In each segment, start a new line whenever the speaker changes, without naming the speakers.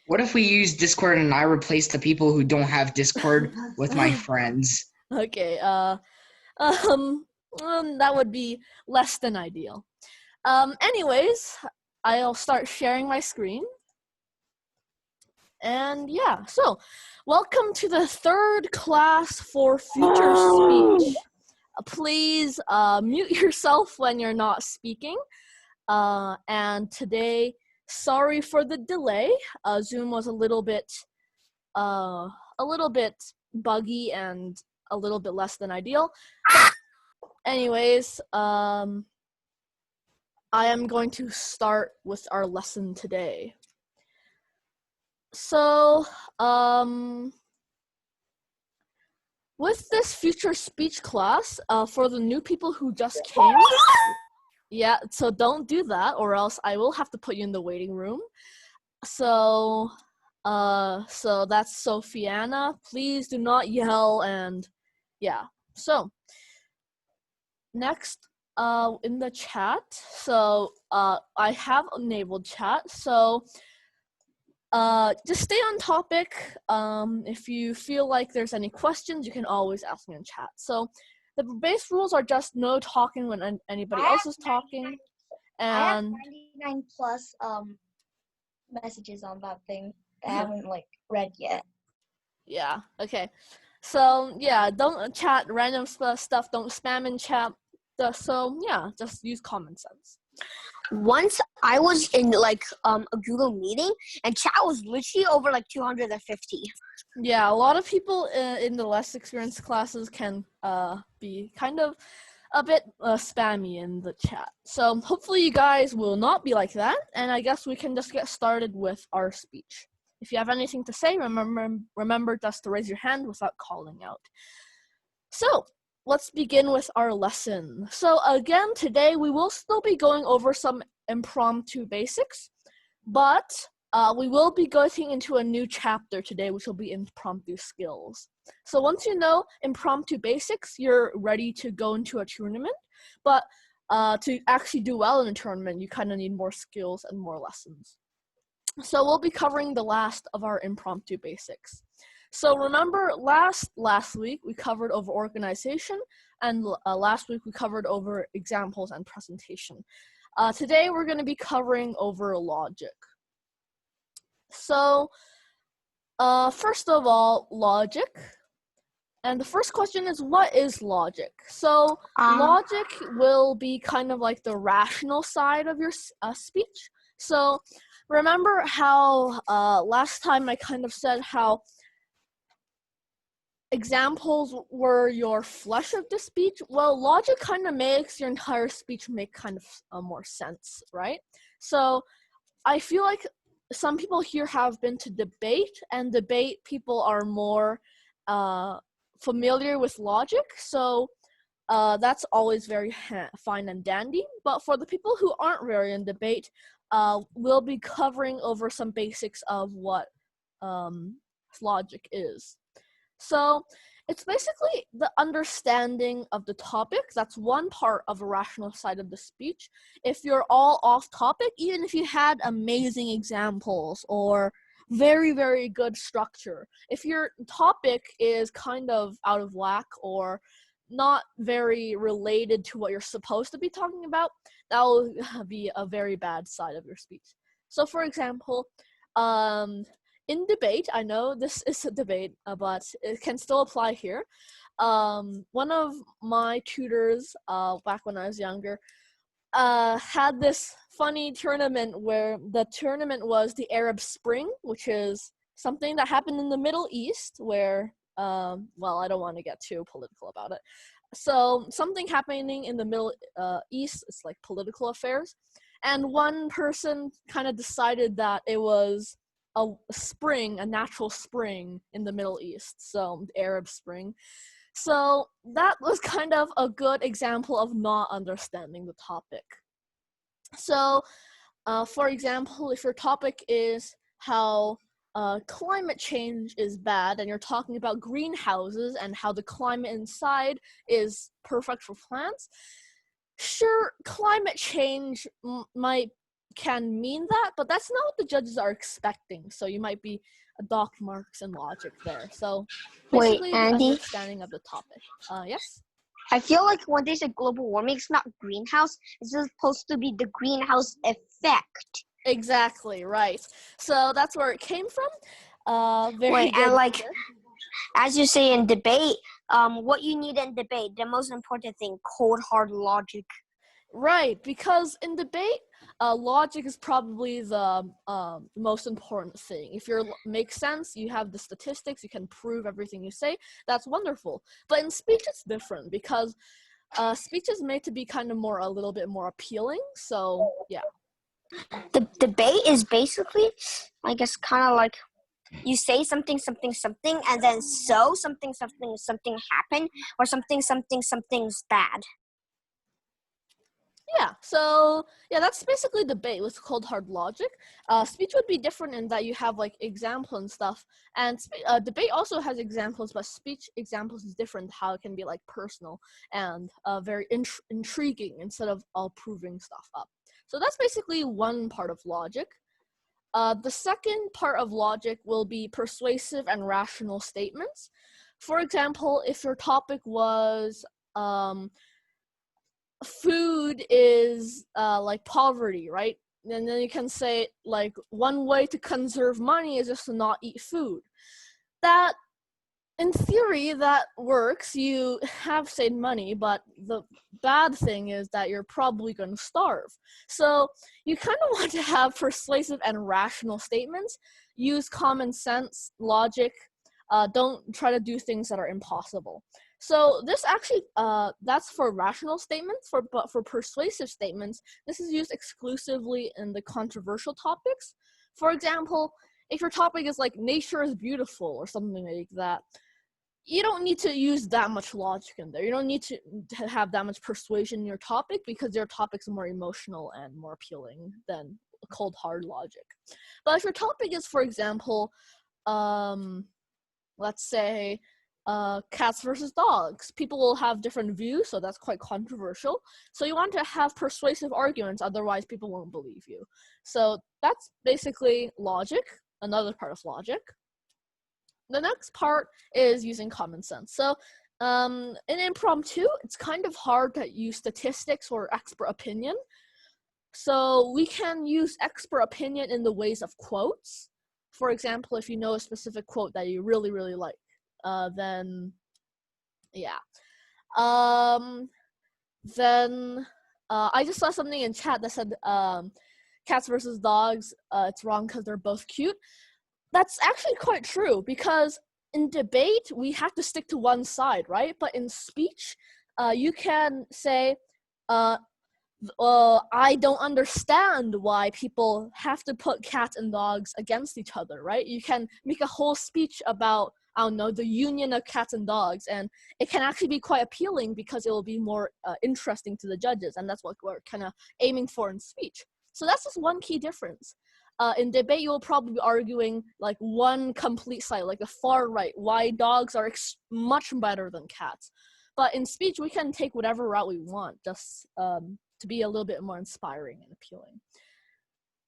What if we use Discord and I replace the people who don't have Discord with my friends?
Okay, um, that would be less than ideal. Anyways, I'll start sharing my screen. And yeah, so welcome to the third class for future speech. Please mute yourself when you're not speaking. And today, sorry for the delay. Zoom was a little bit buggy and a little bit less than ideal. But anyways, I am going to start with our lesson today. So, with this future speech class, for the new people who just came, yeah, so don't do that or else I will have to put you in the waiting room. So that's Sophiana. Please do not yell and yeah. So, next, in the chat, so I have enabled chat, so just stay on topic. If you feel like there's any questions, you can always ask me in chat. So the base rules are just no talking when anybody else is talking. And
I have 99 plus messages on that thing that I haven't read yet.
Yeah, okay. So yeah, don't chat random stuff, don't spam in chat. So yeah, just use common sense.
Once I was in a Google meeting and chat was literally over 250.
Yeah, a lot of people in the less experienced classes can be kind of a bit spammy in the chat. So hopefully you guys will not be like that, and I guess we can just get started with our speech. If you have anything to say, remember just to raise your hand without calling out. So let's begin with our lesson. So again, today we will still be going over some impromptu basics, but we will be going into a new chapter today, which will be impromptu skills. So once you know impromptu basics, you're ready to go into a tournament, but to actually do well in a tournament, you kind of need more skills and more lessons. So we'll be covering the last of our impromptu basics. So remember last week we covered over organization, and last week we covered over examples and presentation. Today we're going to be covering over logic. So first of all, logic. And the first question is, what is logic? So logic will be kind of like the rational side of your speech. So remember how last time I kind of said how examples were your flesh of the speech? Well, logic kind of makes your entire speech make kind of more sense, right? So I feel like some people here have been to debate, and debate people are more familiar with logic, so that's always very fine and dandy. But for the people who aren't very in debate, we'll be covering over some basics of what logic is. So it's basically the understanding of the topic. That's one part of a rational side of the speech. If you're all off topic, even if you had amazing examples or very, very good structure, if your topic is kind of out of whack or not very related to what you're supposed to be talking about, that will be a very bad side of your speech. So for example, in debate, I know this is a debate, but it can still apply here. One of my tutors, back when I was younger, had this funny tournament where the tournament was the Arab Spring, which is something that happened in the Middle East where, well, I don't want to get too political about it. So something happening in the Middle East, it's like political affairs. And one person kind of decided that it was a spring, a natural spring in the Middle East, so the Arab Spring. So that was kind of a good example of not understanding the topic. So, for example, if your topic is how climate change is bad, and you're talking about greenhouses and how the climate inside is perfect for plants, sure, climate change might can mean that, but that's not what the judges are expecting. So you might be dock marks and logic there. So
Wait,
basically the
Andy?
understanding of the topic. Yes?
I feel like when they say global warming, it's not greenhouse. It's supposed to be the greenhouse effect.
Exactly, right. So that's where it came from. Very
Wait,
good.
and like, as you say in debate, what you need in debate, the most important thing, cold hard logic.
Right, because in debate, logic is probably the most important thing. If your makes sense, you have the statistics, you can prove everything you say. That's wonderful. But in speech, it's different because speech is made to be kind of a little bit more appealing. So yeah.
The debate is basically, I guess, kind of like you say something, and then something happen, or something's bad.
Yeah, so yeah, that's basically debate with cold hard logic. Speech would be different in that you have like example and stuff, and debate also has examples, but speech examples is different. How it can be like personal and very intriguing instead of all proving stuff up. So that's basically one part of logic. The second part of logic will be persuasive and rational statements. For example, if your topic was food is like poverty, right? And then you can say like one way to conserve money is just to not eat food. That in theory that works. You have saved money, but the bad thing is that you're probably going to starve. So you kind of want to have persuasive and rational statements. Use common sense, logic. Don't try to do things that are impossible. So this actually, that's for rational statements. But for persuasive statements, this is used exclusively in the controversial topics. For example, if your topic is like nature is beautiful or something like that, you don't need to use that much logic in there. You don't need to have that much persuasion in your topic because your topic's more emotional and more appealing than cold hard logic. But if your topic is, for example, let's say cats versus dogs, people will have different views, so that's quite controversial. So you want to have persuasive arguments, otherwise people won't believe you. So that's basically logic, another part of logic. The next part is using common sense. So in impromptu, it's kind of hard to use statistics or expert opinion. So we can use expert opinion in the ways of quotes. For example, if you know a specific quote that you really, really like, then yeah. Then I just saw something in chat that said cats versus dogs, it's wrong because they're both cute. That's actually quite true, because in debate, we have to stick to one side, right? But in speech, you can say, I don't understand why people have to put cats and dogs against each other, right? You can make a whole speech about, I don't know, the union of cats and dogs, and it can actually be quite appealing because it will be more interesting to the judges, and that's what we're kind of aiming for in speech. So that's just one key difference. In debate, you will probably be arguing like one complete side, like the far right, why dogs are much better than cats. But in speech, we can take whatever route we want, just to be a little bit more inspiring and appealing.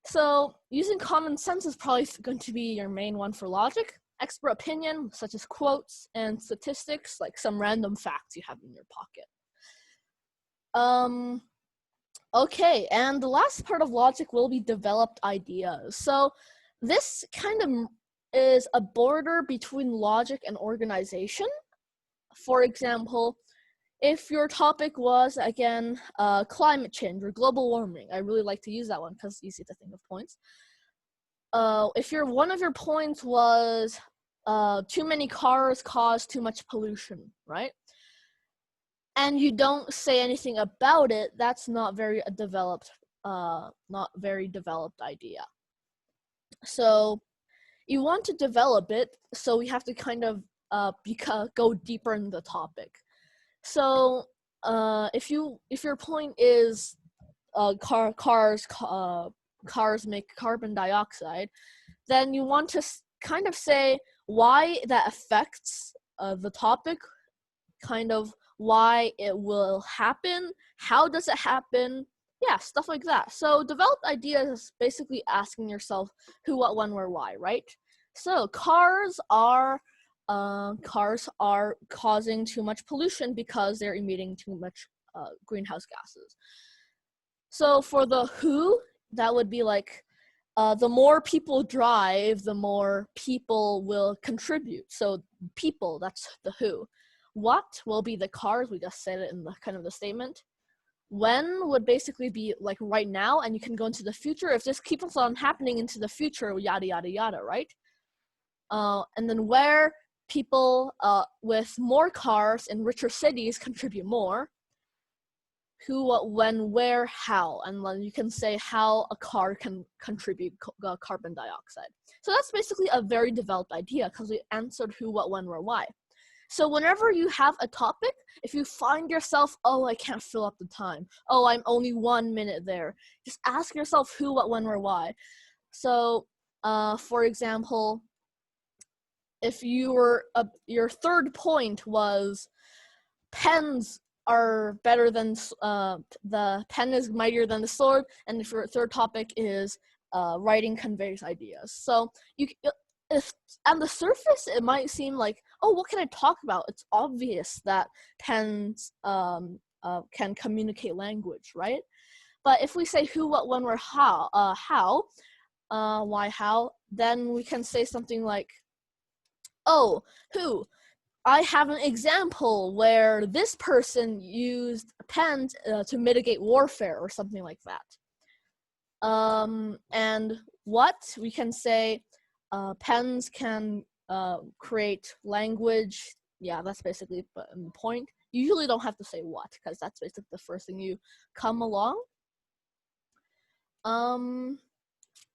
So using common sense is probably going to be your main one for logic. Expert opinion, such as quotes, and statistics, like some random facts you have in your pocket. Okay, and the last part of logic will be developed ideas. So this kind of is a border between logic and organization. For example, if your topic was, again, climate change or global warming, I really like to use that one because it's easy to think of points. If one of your points was too many cars cause too much pollution, right? And you don't say anything about it, that's not very developed idea. So you want to develop it, so we have to kind of go deeper in the topic. So if your point is cars make carbon dioxide, then you want to kind of say why that affects the topic, kind of why it will happen, how does it happen, Yeah, stuff like that. So developed ideas is basically asking yourself who, what, when, where, why, right? So cars are causing too much pollution because they're emitting too much greenhouse gases. So for the who, that would be like the more people drive, the more people will contribute. So people, that's the who. What will be the cars? We just said it in the kind of the statement. When would basically be like right now, and you can go into the future. If this keeps on happening into the future, yada, yada, yada, right? And then where people with more cars in richer cities contribute more. Who, what, when, where, how, and then you can say how a car can contribute carbon dioxide. So that's basically a very developed idea because we answered who, what, when, where, why. So whenever you have a topic, if you find yourself, oh, I can't fill up the time, oh, I'm only 1 minute there, just ask yourself who, what, when, where, why. So, for example, if you were your third point was pens are better than the pen is mightier than the sword, and if your third topic is writing conveys ideas. So if on the surface it might seem like, oh, what can I talk about? It's obvious that pens can communicate language, right? But if we say who, what, when, where, how, why, how, then we can say something like, oh, who? I have an example where this person used pens to mitigate warfare or something like that. And what? We can say pens can create language. Yeah, that's basically the point. You usually don't have to say what, because that's basically the first thing you come along.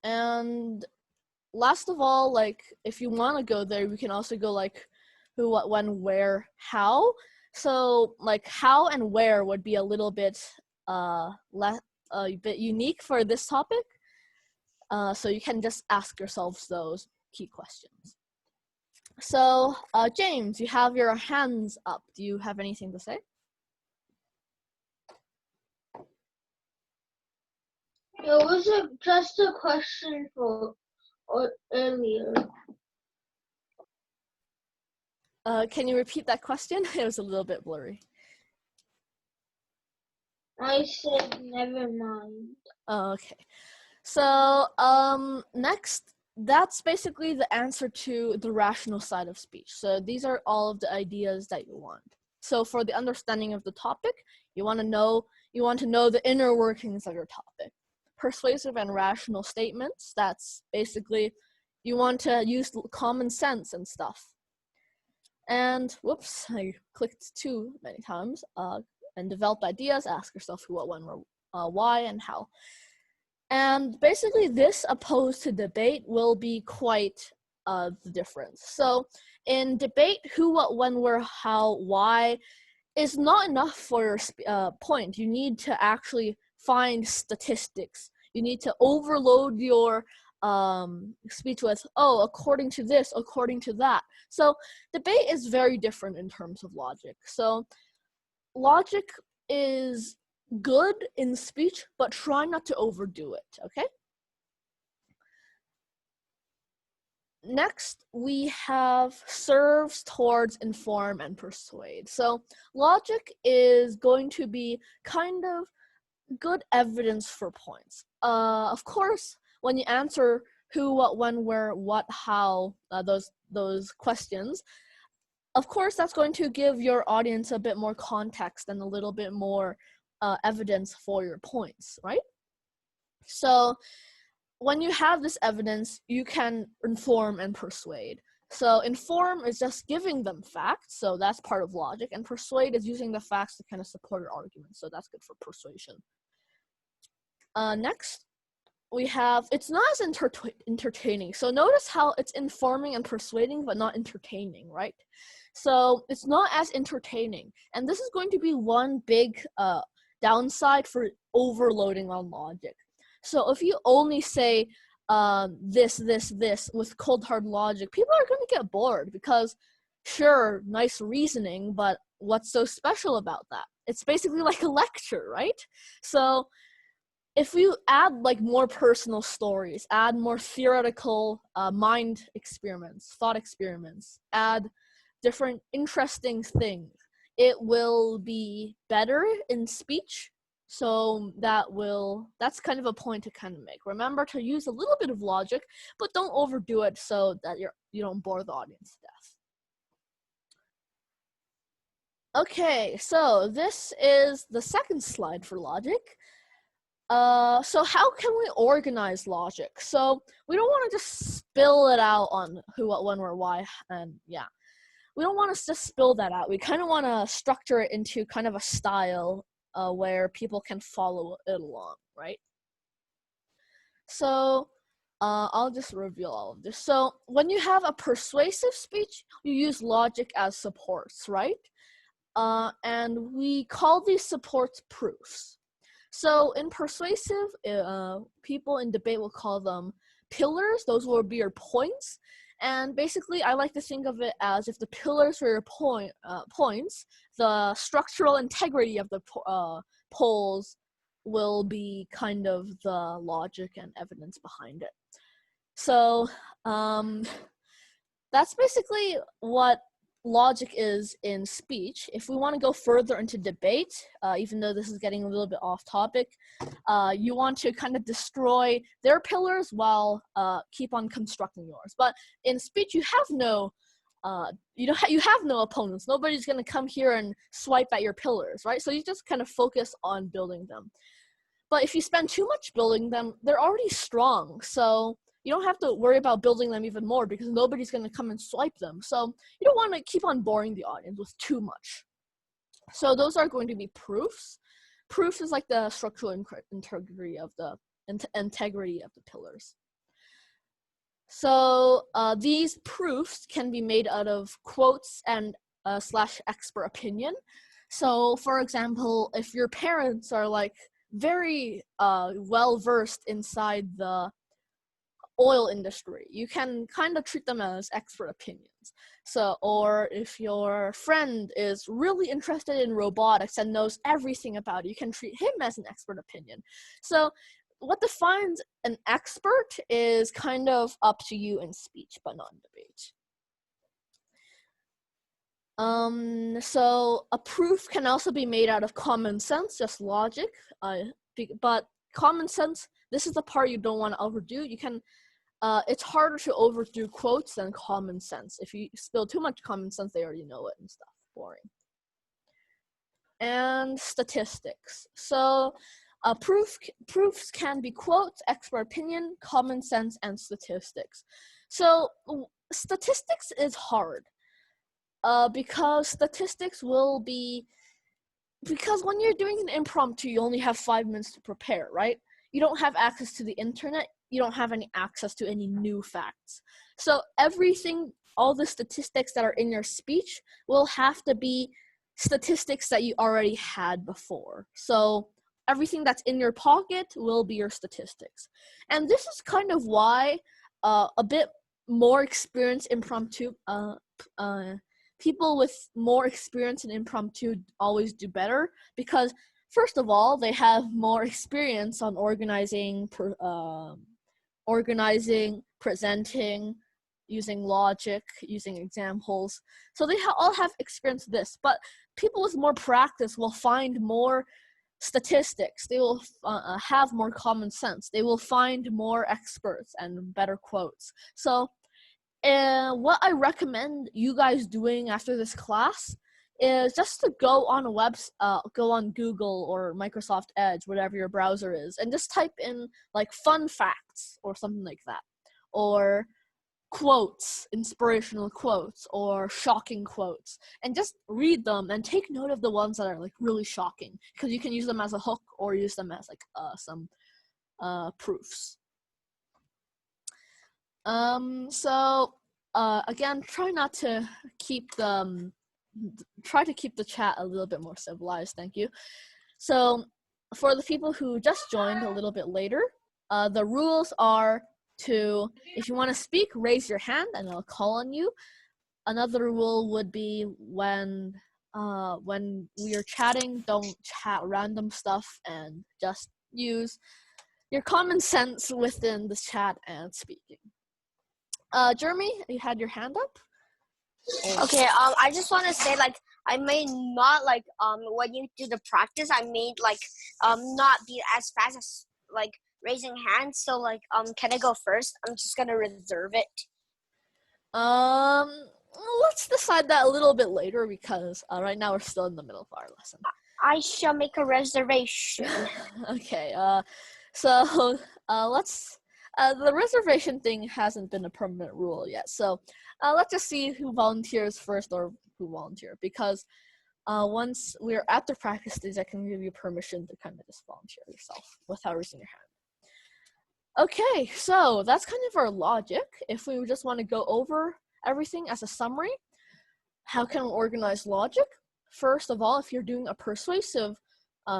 And last of all, like, if you want to go there, we can also go like who, what, when, where, how. So like how and where would be a little bit bit unique for this topic. So you can just ask yourselves those key questions. So James, you have your hands up. Do you have anything to say?
It was just a question for earlier.
Can you repeat that question? It was a little bit blurry.
I said never mind.
Okay. So next, that's basically the answer to the rational side of speech. So these are all of the ideas that you want. So for the understanding of the topic, you want to know the inner workings of your topic. Persuasive and rational statements, that's basically you want to use common sense and stuff. And whoops, I clicked too many times. And develop ideas, ask yourself who, what, when, why, and how. And basically this opposed to debate will be quite the difference. So in debate, who, what, when, where, how, why is not enough for your point. You need to actually find statistics. You need to overload your speech with, oh, according to this, according to that. So debate is very different in terms of logic. So logic is good in speech, but try not to overdo it, okay? Next, we have serves towards inform and persuade. So logic is going to be kind of good evidence for points. Of course, when you answer who, what, when, where, what, how, those questions, of course, that's going to give your audience a bit more context and a little bit more evidence for your points, right? So when you have this evidence, you can inform and persuade. So inform is just giving them facts, so that's part of logic, and persuade is using the facts to kind of support your argument, so that's good for persuasion. Next, we have, it's not as entertaining. So notice how it's informing and persuading, but not entertaining, right? So it's not as entertaining. And this is going to be one big downside for overloading on logic. So if you only say this with cold hard logic, people are going to get bored because, sure, nice reasoning, but what's so special about that? It's basically like a lecture, right? So if you add like more personal stories, add more theoretical mind experiments, thought experiments, add different interesting things, it will be better in speech. So that's kind of a point to kind of make. Remember to use a little bit of logic, but don't overdo it so that you don't bore the audience to death. Okay, so this is the second slide for logic. So how can we organize logic? So we don't want to just spill it out on who, what, when, where, why, and yeah. We don't want to just spill that out. We kind of want to structure it into kind of a style where people can follow it along, right? So I'll just reveal all of this. So when you have a persuasive speech, you use logic as supports, right? And we call these supports proofs. So in persuasive, people in debate will call them pillars. Those will be your points. And basically, I like to think of it as if the pillars are your points, the structural integrity of the polls will be kind of the logic and evidence behind it. So that's basically what logic is in speech. If we want to go further into debate, even though this is getting a little bit off topic, you want to kind of destroy their pillars while keep on constructing yours. But in speech, you have no you have no opponents. Nobody's going to come here and swipe at your pillars, right? So you just kind of focus on building them. But if you spend too much building them, they're already strong. So you don't have to worry about building them even more because nobody's going to come and swipe them. So you don't want to keep on boring the audience with too much. So those are going to be proofs. Proof is like the structural integrity of the pillars. So these proofs can be made out of quotes and / expert opinion. So for example, if your parents are like very well versed inside the oil industry, you can kind of treat them as expert opinions. So, or if your friend is really interested in robotics and knows everything about it, you can treat him as an expert opinion. So what defines an expert is kind of up to you in speech, but not in debate. So a proof can also be made out of common sense, just logic, but common sense, this is the part you don't want to overdo. You can it's harder to overdo quotes than common sense. If you spill too much common sense, they already know it and stuff. Boring. And statistics. So proofs can be quotes, expert opinion, common sense, and statistics. So statistics is hard because statistics will be, because when you're doing an impromptu, you only have 5 minutes to prepare, right? You don't have access to the internet. You don't have any access to any new facts. So everything, all the statistics that are in your speech will have to be statistics that you already had before. So everything that's in your pocket will be your statistics. And this is kind of why a bit more experienced impromptu, people with more experience in impromptu always do better, because first of all, they have more experience on organizing, presenting, using logic, using examples. So they all have experience with this, but people with more practice will find more statistics. They will have more common sense. They will find more experts and better quotes. So what I recommend you guys doing after this class is just to go on go on Google or Microsoft Edge, whatever your browser is, and just type in like fun facts or something like that, or quotes, inspirational quotes, or shocking quotes, and just read them and take note of the ones that are like really shocking, because you can use them as a hook or use them as like some proofs. So again, try to keep the chat a little bit more civilized. Thank you. So for the people who just joined a little bit later, the rules are to, if you want to speak, raise your hand and I'll call on you. Another rule would be when we are chatting, don't chat random stuff and just use your common sense within the chat and speaking. Jeremy, you had your hand up?
Okay, I just want to say, like, I may not, like, when you do the practice, I may, like, not be as fast as, like, raising hands. So, like, can I go first? I'm just gonna reserve it.
Let's decide that a little bit later because right now we're still in the middle of our lesson.
I shall make a reservation.
Okay, so let's, the reservation thing hasn't been a permanent rule yet, so let's just see who volunteers first or who volunteer, because once we're at the practice stage, I can give you permission to kind of just volunteer yourself without raising your hand. Okay, so that's kind of our logic. If we just want to go over everything as a summary, how can we organize logic? First of all, if you're doing a persuasive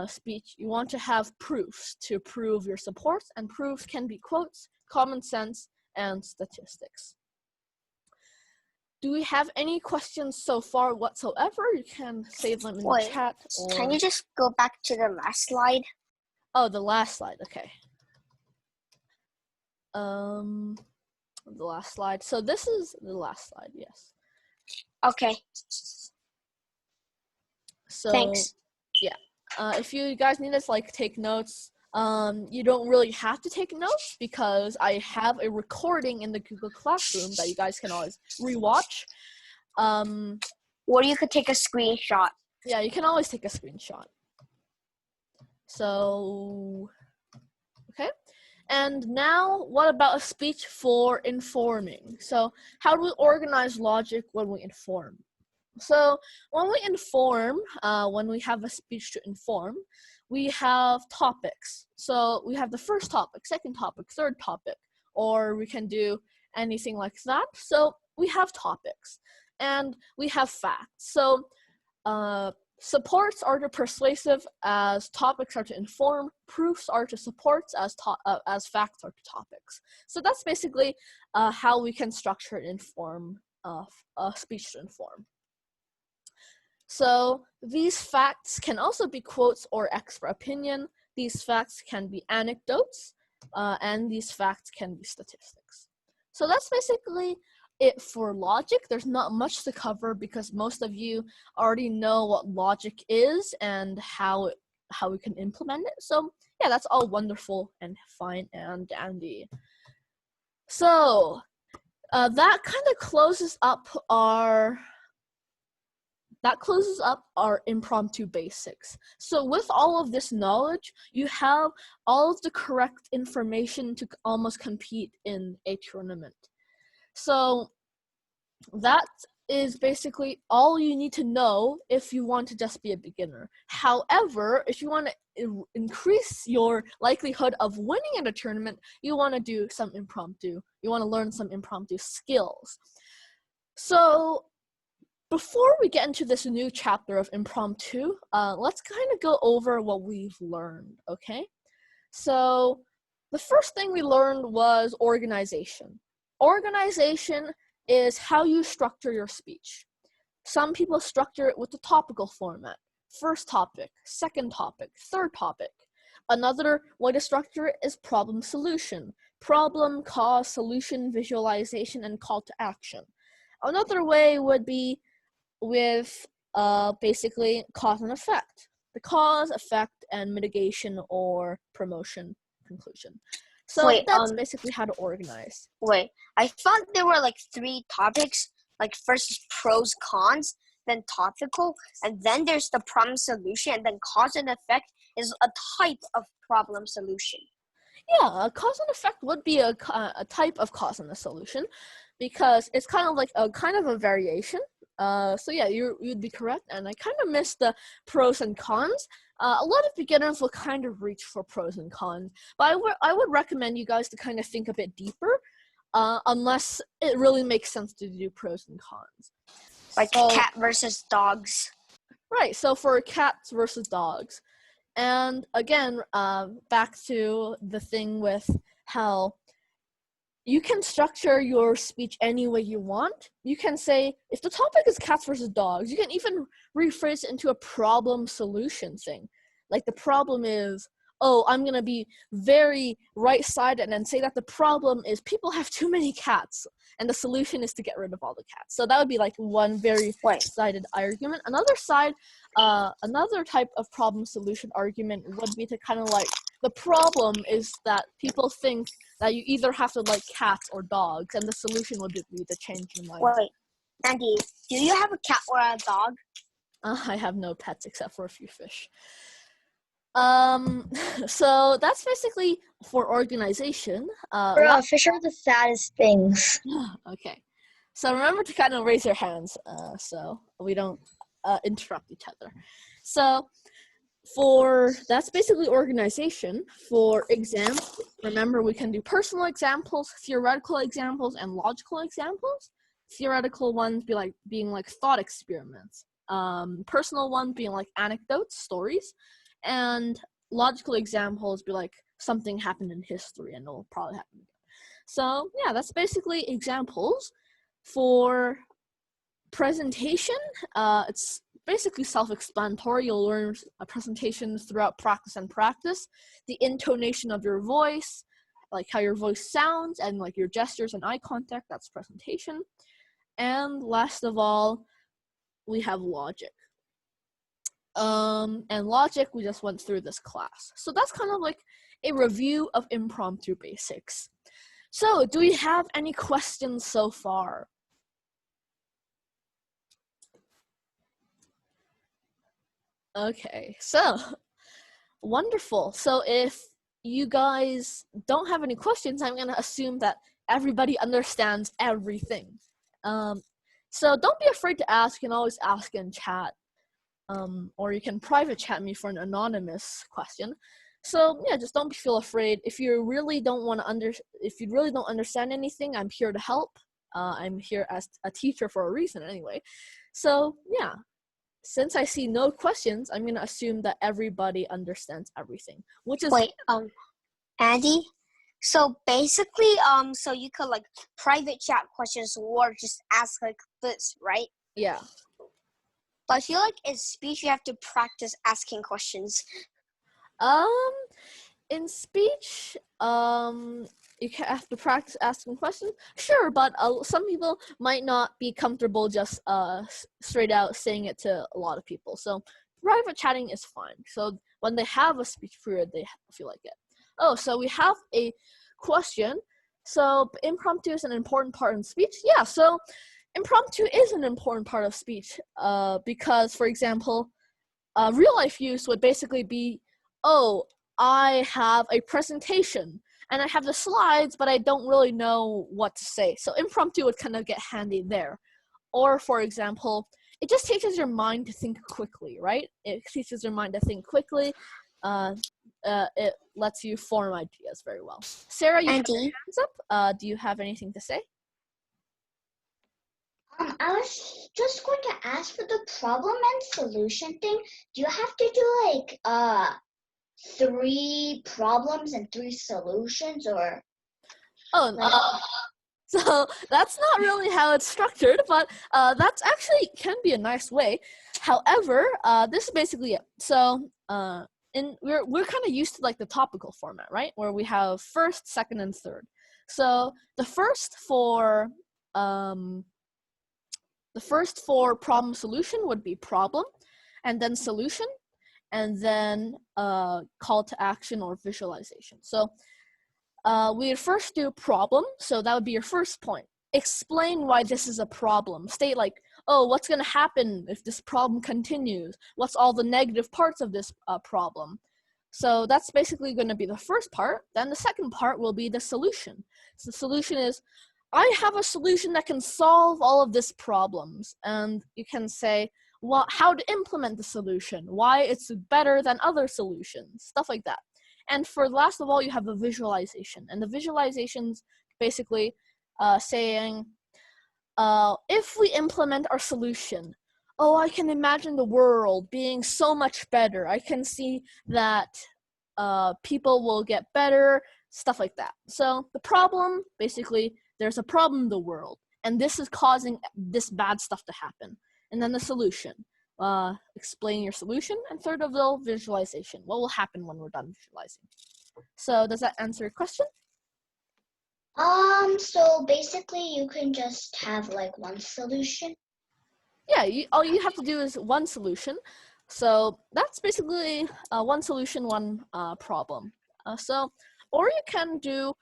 speech, you want to have proofs to prove your support, and proofs can be quotes, common sense, and statistics. Do we have any questions so far whatsoever? You can save them in the chat. Or...
Can you just go back to the last slide?
Oh, the last slide, okay. The last slide. So this is the last slide, yes.
Okay.
So,
thanks.
Yeah. If you guys need us like take notes, you don't really have to take notes because I have a recording in the Google Classroom that you guys can always rewatch.
Or you could take a screenshot.
Yeah, you can always take a screenshot. So, okay. And now, what about a speech for informing? So, how do we organize logic when we inform? So, when we inform, when we have a speech to inform, we have topics. So, we have the first topic, second topic, third topic, or we can do anything like that. So, we have topics, and we have facts. So, supports are to persuasive as topics are to inform, proofs are to supports as facts are to topics. So that's basically how we can structure and inform a speech to inform. So these facts can also be quotes or expert opinion. These facts can be anecdotes, and these facts can be statistics. So that's basically it for logic. There's not much to cover because most of you already know what logic is and how we can implement it. So yeah, that's all wonderful and fine and dandy. So that kind of closes up our impromptu basics. So with all of this knowledge, you have all of the correct information to almost compete in a tournament. So that is basically all you need to know if you want to just be a beginner. However, if you want to increase your likelihood of winning in a tournament, you want to do some impromptu. You want to learn some impromptu skills. So before we get into this new chapter of impromptu, let's kind of go over what we've learned, okay? So the first thing we learned was organization. Organization is how you structure your speech. Some people structure it with the topical format. First topic, second topic, third topic. Another way to structure it is problem solution. Problem, cause, solution, visualization, and call to action. Another way would be with basically cause and effect. The cause, effect, and mitigation or promotion, conclusion. So that's basically how to organize.
Wait, I thought there were like 3 topics. Like first is pros, cons, then topical, and then there's the problem solution, and then cause and effect is a type of problem solution.
Yeah, a cause and effect would be a type of cause and a solution because it's kind of like a variation. So yeah, you'd be correct, and I kind of missed the pros and cons. A lot of beginners will kind of reach for pros and cons, but I would recommend you guys to kind of think a bit deeper, unless it really makes sense to do pros and cons.
Like cat versus dogs.
Right, so for cats versus dogs. And again, back to the thing with how you can structure your speech any way you want. You can say, if the topic is cats versus dogs, you can even rephrase it into a problem solution thing. Like the problem is, oh, I'm going to be very right-sided and then say that the problem is people have too many cats and the solution is to get rid of all the cats. So that would be like one very right-sided argument. Another type of problem solution argument would be to kind of like, the problem is that people think that you either have to like cats or dogs, and the solution would be to change your mind.
Wait, Andy, do you have a cat or a dog?
I have no pets except for a few fish. So that's basically for organization.
Bro, fish are the saddest things.
Okay. So remember to kind of raise your hands so we don't interrupt each other. So that's basically organization. For exams, remember we can do personal examples, theoretical examples, and logical examples. Theoretical ones being like thought experiments. Personal ones being like anecdotes, stories, and logical examples be like something happened in history and it'll probably happen again. So yeah, that's basically examples. For presentation, it's basically self-explanatory. You'll learn presentations throughout practice. The intonation of your voice, like how your voice sounds, and like your gestures and eye contact, that's presentation. And last of all, we have logic. And logic, we just went through this class. So that's kind of like a review of impromptu basics. So do we have any questions so far? Okay, so wonderful. So if you guys don't have any questions, I'm going to assume that everybody understands everything. So don't be afraid to ask. You can always ask in chat. Or you can private chat me for an anonymous question. So yeah, just don't feel afraid. If you really don't understand anything, I'm here to help. I'm here as a teacher for a reason anyway. So yeah, since I see no questions, I'm gonna assume that everybody understands everything, which is
Andy. So basically, so you could like private chat questions or just ask like this, right?
Yeah.
But I feel like in speech you have to practice asking questions.
In speech, you have to practice asking questions. Sure, but some people might not be comfortable just straight out saying it to a lot of people. So private chatting is fine. So when they have a speech period, they feel like it. Oh, so we have a question. So impromptu is an important part in speech. Yeah, so impromptu is an important part of speech because, for example, real life use would basically be, oh, I have a presentation and I have the slides, but I don't really know what to say. So impromptu would kind of get handy there. Or, for example, it just teaches your mind to think quickly, right? It teaches your mind to think quickly. It lets you form ideas very well. Sarah, you have your hands up. Do you have anything to say?
I was just going to ask for the problem and solution thing. Do you have to do like 3 problems and 3 solutions, or?
Oh, so that's not really how it's structured, but that's actually can be a nice way. However, this is basically it. So we're kind of used to like the topical format, right? Where we have first, second, and third. So the first for problem solution would be problem, and then solution, and then call to action or visualization. So we would first do problem. So that would be your first point. Explain why this is a problem. State like, oh, what's going to happen if this problem continues? What's all the negative parts of this problem? So that's basically going to be the first part. Then the second part will be the solution. So the solution is, I have a solution that can solve all of these problems. And you can say, well, how to implement the solution, why it's better than other solutions, stuff like that. And for last of all, you have a visualization. And the visualization's basically saying, if we implement our solution, oh, I can imagine the world being so much better. I can see that people will get better, stuff like that. So the problem, basically, there's a problem in the world, and this is causing this bad stuff to happen. And then the solution. explain your solution, and third of all, visualization. What will happen when we're done visualizing? So does that answer your question?
So basically you can just have like one solution.
Yeah, all you have to do is one solution. So that's basically one solution, one problem. Or you can do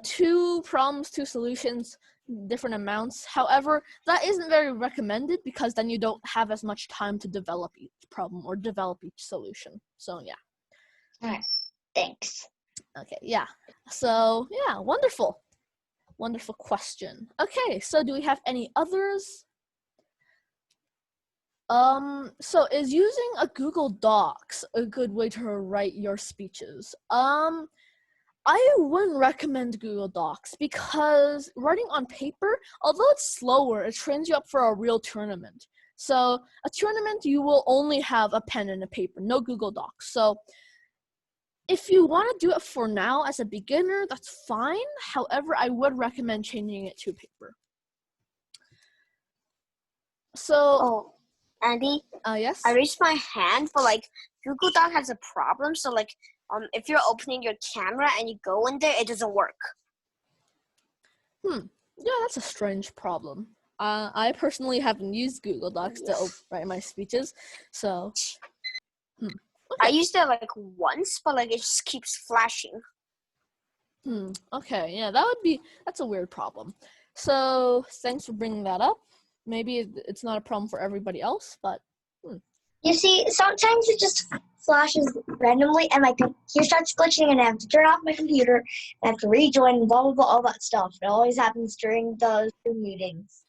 2 problems, 2 solutions, different amounts. However, that isn't very recommended because then you don't have as much time to develop each problem or develop each solution. So yeah.
All right. Thanks.
Okay, yeah. So yeah, wonderful. Wonderful question. Okay, so do we have any others? So is using a Google Docs a good way to write your speeches? I wouldn't recommend Google Docs because writing on paper, although it's slower, it trains you up for a real tournament. So a tournament, you will only have a pen and a paper, no Google Docs. So if you want to do it for now as a beginner, that's fine. However, I would recommend changing it to paper. So,
Oh, Andy,
yes?
I raised my hand, but like Google Doc has a problem. So like, if you're opening your camera and you go in there, it doesn't work.
Yeah, that's a strange problem. I personally haven't used Google Docs to write my speeches, so. Okay.
I used it like once, but like it just keeps flashing.
Okay, yeah, that's a weird problem. So thanks for bringing that up. Maybe it's not a problem for everybody else, but.
You see, sometimes it just flashes randomly, and my computer starts glitching, and I have to turn off my computer, and I have to rejoin, and blah, blah, blah, all that stuff. It always happens during those Zoom meetings.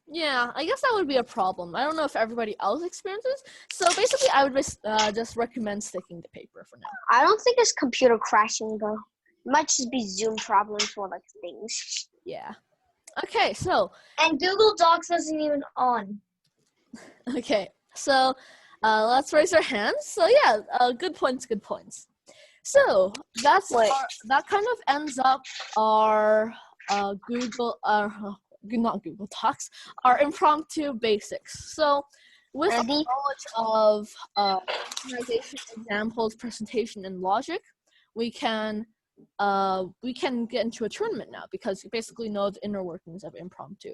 Yeah, I guess that would be a problem. I don't know if everybody else experiences. So basically, I would just recommend sticking to paper for now.
I don't think it's computer crashing though. It might just be Zoom problems for like things.
Yeah. Okay, so.
And Google Docs isn't even on.
Okay, so let's raise our hands. So yeah, good points, good points. So that kind of ends up our not Google Docs, our impromptu basics. So with knowledge of organization, examples, presentation, and logic, we can get into a tournament now because you basically know the inner workings of impromptu.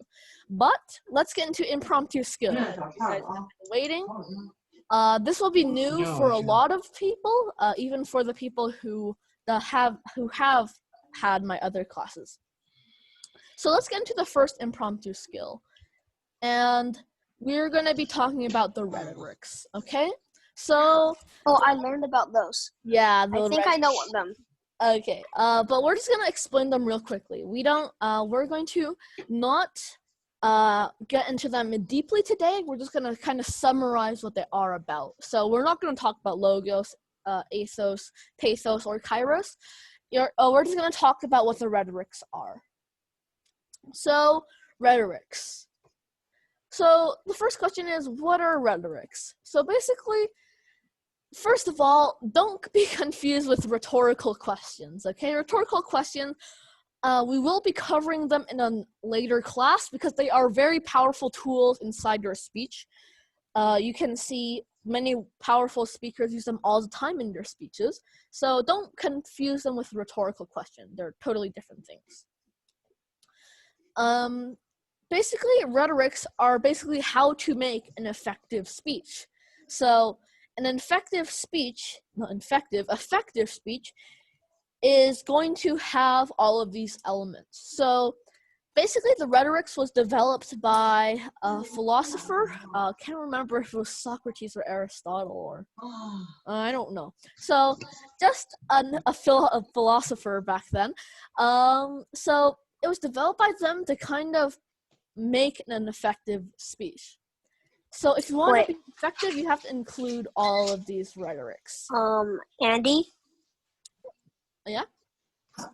But let's get into impromptu skills. You guys have been waiting. This will be new for a lot of people, even for the people who have had my other classes. So let's get into the first impromptu skill. And we're going to be talking about the rhetorics, okay? So...
Oh, I learned about those.
Yeah.
I think I know them.
Okay, but we're just going to explain them real quickly. We're going to not get into them deeply today. We're just going to kind of summarize what they are about. So we're not going to talk about logos, ethos, pathos, or kairos. We're just going to talk about what the rhetorics are. So, rhetorics. So, the first question is, what are rhetorics? So, basically, first of all, don't be confused with rhetorical questions, okay? Rhetorical questions, we will be covering them in a later class because they are very powerful tools inside your speech. You can see many powerful speakers use them all the time in their speeches. So, don't confuse them with rhetorical questions. They're totally different things. Basically, rhetorics are basically how to make an effective speech. So, an effective speech is going to have all of these elements. So, basically, the rhetorics was developed by a philosopher. Can't remember if it was Socrates or Aristotle or I don't know. So, just a philosopher back then. So it was developed by them to kind of make an effective speech. So if you want to be effective, you have to include all of these rhetorics.
Andy?
Yeah?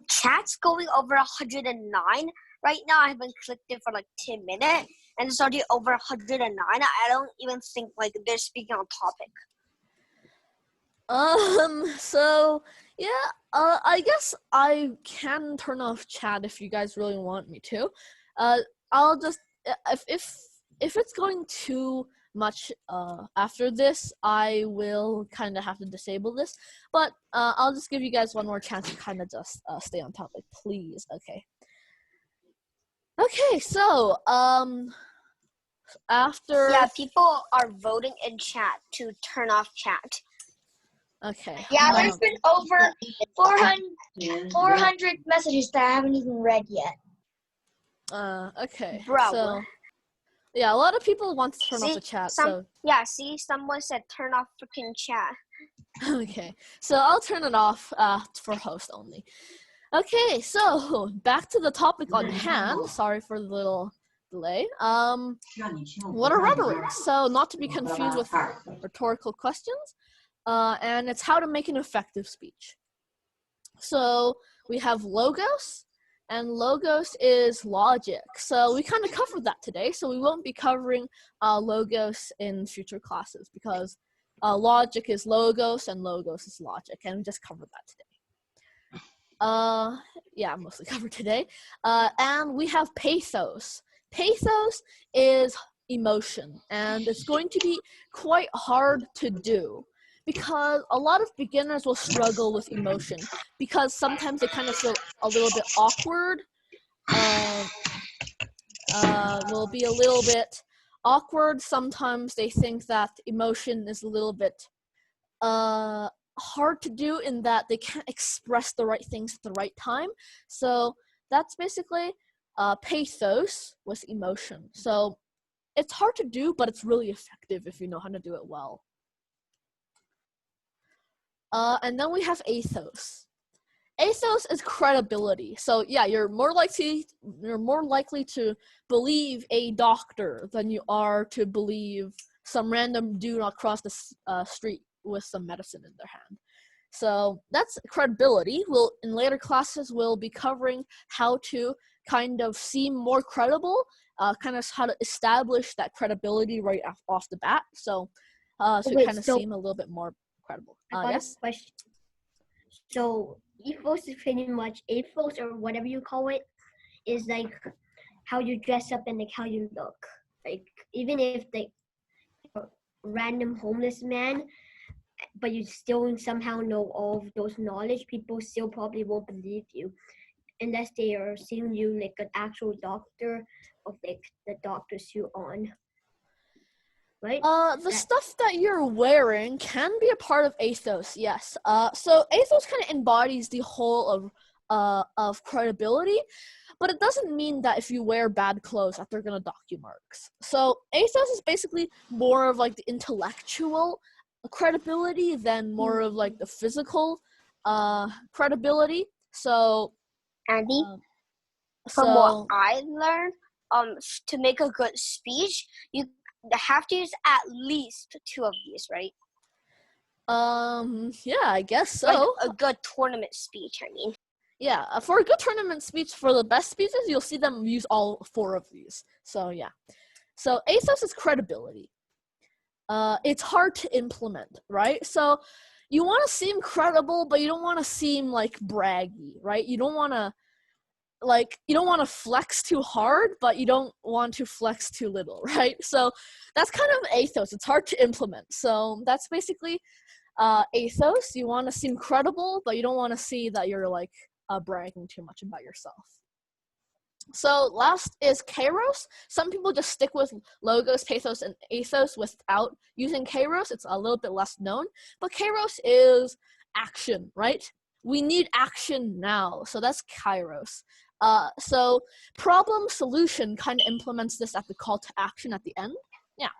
Chat's going over 109 right now. I haven't clicked it for like 10 minutes, and it's already over 109. I don't even think like they're speaking on topic.
So yeah, I guess I can turn off chat if you guys really want me to. I'll just if it's going too much after this, I will kind of have to disable this. But I'll just give you guys one more chance to kind of just stay on topic, please. Okay. Okay, so after
people are voting in chat to turn off chat.
Okay.
Yeah, there's been over 400 messages that I haven't even read yet.
Okay.
Bro.
So yeah, a lot of people want to turn off the chat.
Someone said turn off freaking chat.
Okay, so I'll turn it off for host only. Okay, so back to the topic on hand. Sorry for the little delay. What are rhetorics? So not to be confused with rhetorical questions, and it's how to make an effective speech. So we have logos, and logos is logic. So we kind of covered that today, so we won't be covering logos in future classes because logic is logos and logos is logic, and we just covered that today. Yeah, mostly covered today. And we have pathos. Pathos is emotion, and it's going to be quite hard to do because a lot of beginners will struggle with emotion because sometimes they kind of feel a little bit awkward. Will be a little bit awkward. Sometimes they think that emotion is a little bit hard to do in that they can't express the right things at the right time. So that's basically pathos with emotion. So it's hard to do, but it's really effective if you know how to do it well. And then we have ethos. Ethos is credibility. So yeah, you're more likely to believe a doctor than you are to believe some random dude across the street with some medicine in their hand. So that's credibility. In later classes we'll be covering how to kind of seem more credible, kind of how to establish that credibility right off the bat. So seem a little bit more credible. Yes.
Question. So ethos is pretty much ethos or whatever you call it is like how you dress up and like how you look. Like even if the random homeless man, but you still somehow know all of those knowledge, people still probably won't believe you unless they are seeing you like an actual doctor of like the doctor suit on. Right?
Stuff that you're wearing can be a part of ethos, yes. So ethos kind of embodies the whole of credibility, but it doesn't mean that if you wear bad clothes that they're gonna dock you marks. So ethos is basically more of like the intellectual credibility than more of like the physical credibility. So
Andy, from what I learned, to make a good speech, you have to use at least 2 of these, right?
Yeah, I guess so.
Like a good tournament speech, I mean.
Yeah, for a good tournament speech, for the best speeches, you'll see them use all 4 of these. So yeah. So ethos is credibility. It's hard to implement, right? So you want to seem credible, but you don't want to seem like braggy, right? You don't want to flex too hard, but you don't want to flex too little, right? So that's kind of ethos. It's hard to implement. So that's basically ethos. You want to seem credible, but you don't want to see that you're like bragging too much about yourself. So last is kairos. Some people just stick with logos, pathos, and ethos without using kairos. It's a little bit less known, but kairos is action, right? We need action now. So that's kairos. So problem solution kind of implements this at the call to action at the end. Yeah.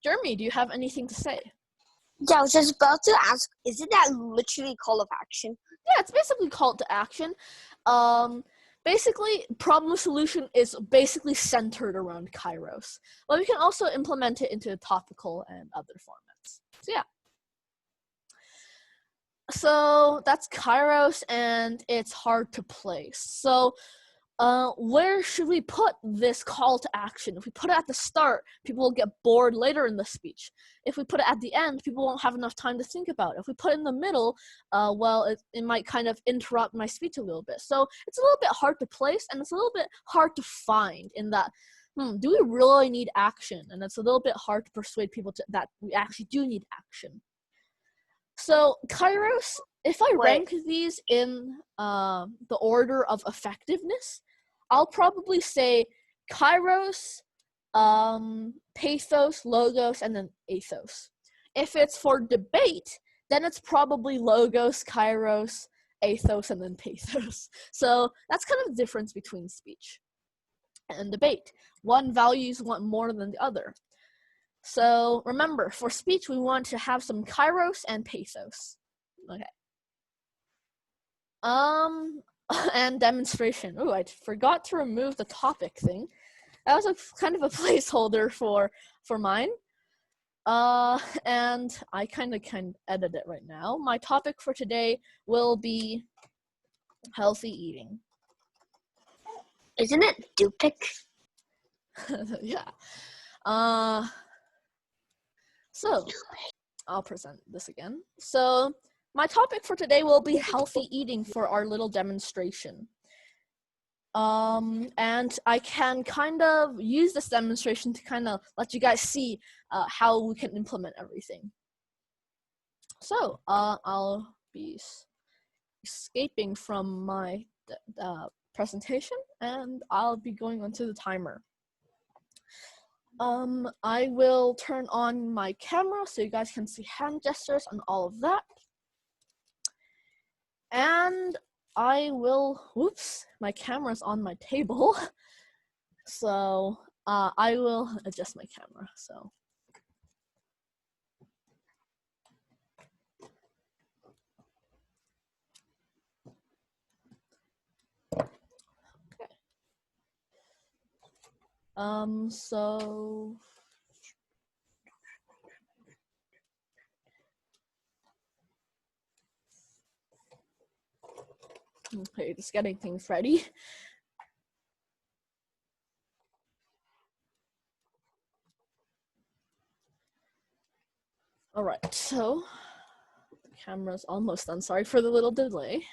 Jeremy, do you have anything to say?
Yeah, I was just about to ask, isn't that literally call of action?
Yeah, it's basically call to action. Basically, problem solution is basically centered around kairos. But we can also implement it into topical and other formats. So yeah. So that's kairos, and it's hard to place. So where should we put this call to action? If we put it at the start, people will get bored later in the speech. If we put it at the end, people won't have enough time to think about it. If we put it in the middle, it might kind of interrupt my speech a little bit. So it's a little bit hard to place, and it's a little bit hard to find in that do we really need action? And it's a little bit hard to persuade people that we actually do need action. So Kairos, if I rank these in the order of effectiveness, I'll probably say Kairos, pathos, logos, and then ethos. If it's for debate, then it's probably logos, Kairos, ethos, and then pathos. So that's kind of the difference between speech and debate. One values one more than the other. So remember, for speech, we want to have some Kairos and pathos. Okay. And demonstration. Oh, I forgot to remove the topic thing. That was a kind of a placeholder for mine. And I kind of can edit it right now. My topic for today will be healthy eating.
Isn't it Dupic?
Yeah. So I'll present this again. So my topic for today will be healthy eating for our little demonstration. And I can kind of use this demonstration to kind of let you guys see how we can implement everything. So I'll be escaping from my presentation, and I'll be going onto the timer. I will turn on my camera so you guys can see hand gestures and all of that. And I will, whoops, my camera's on my table. So I will adjust my camera, so. Okay. So. Okay, just getting things ready. All right, so the camera's almost done. Sorry for the little delay.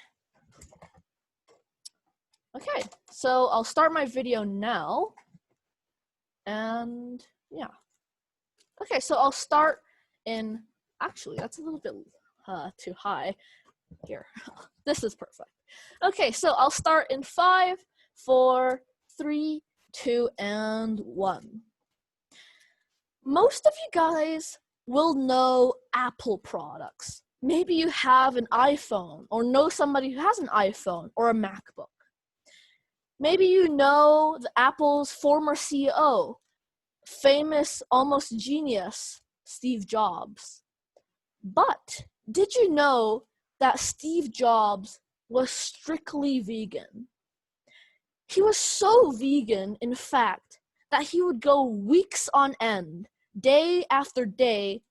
Okay, so I'll start my video now. And yeah. Okay, so I'll start in, actually, that's a little bit too high. Here, this is perfect. Okay, so I'll start in 5, 4, 3, 2, and 1. Most of you guys will know Apple products. Maybe you have an iPhone or know somebody who has an iPhone or a MacBook. Maybe you know the Apple's former CEO, famous, almost genius, Steve Jobs. But did you know that Steve Jobs was strictly vegan? He was so vegan, in fact, that he would go weeks on end, day after day,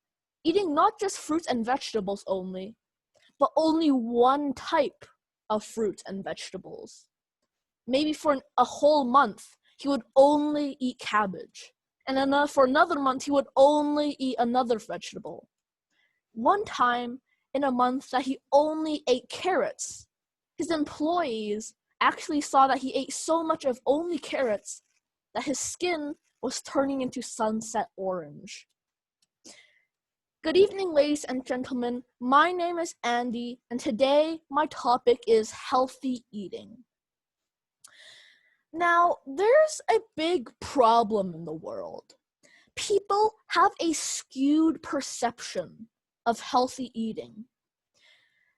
eating not just fruits and vegetables only, but only one type of fruits and vegetables. Maybe for a whole month, he would only eat cabbage. And then for another month, he would only eat another vegetable. One time in a month that he only ate carrots, his employees actually saw that he ate so much of only carrots that his skin was turning into sunset orange. Good evening, ladies and gentlemen. My name is Andy, and today my topic is healthy eating. Now, there's a big problem in the world. People have a skewed perception of healthy eating.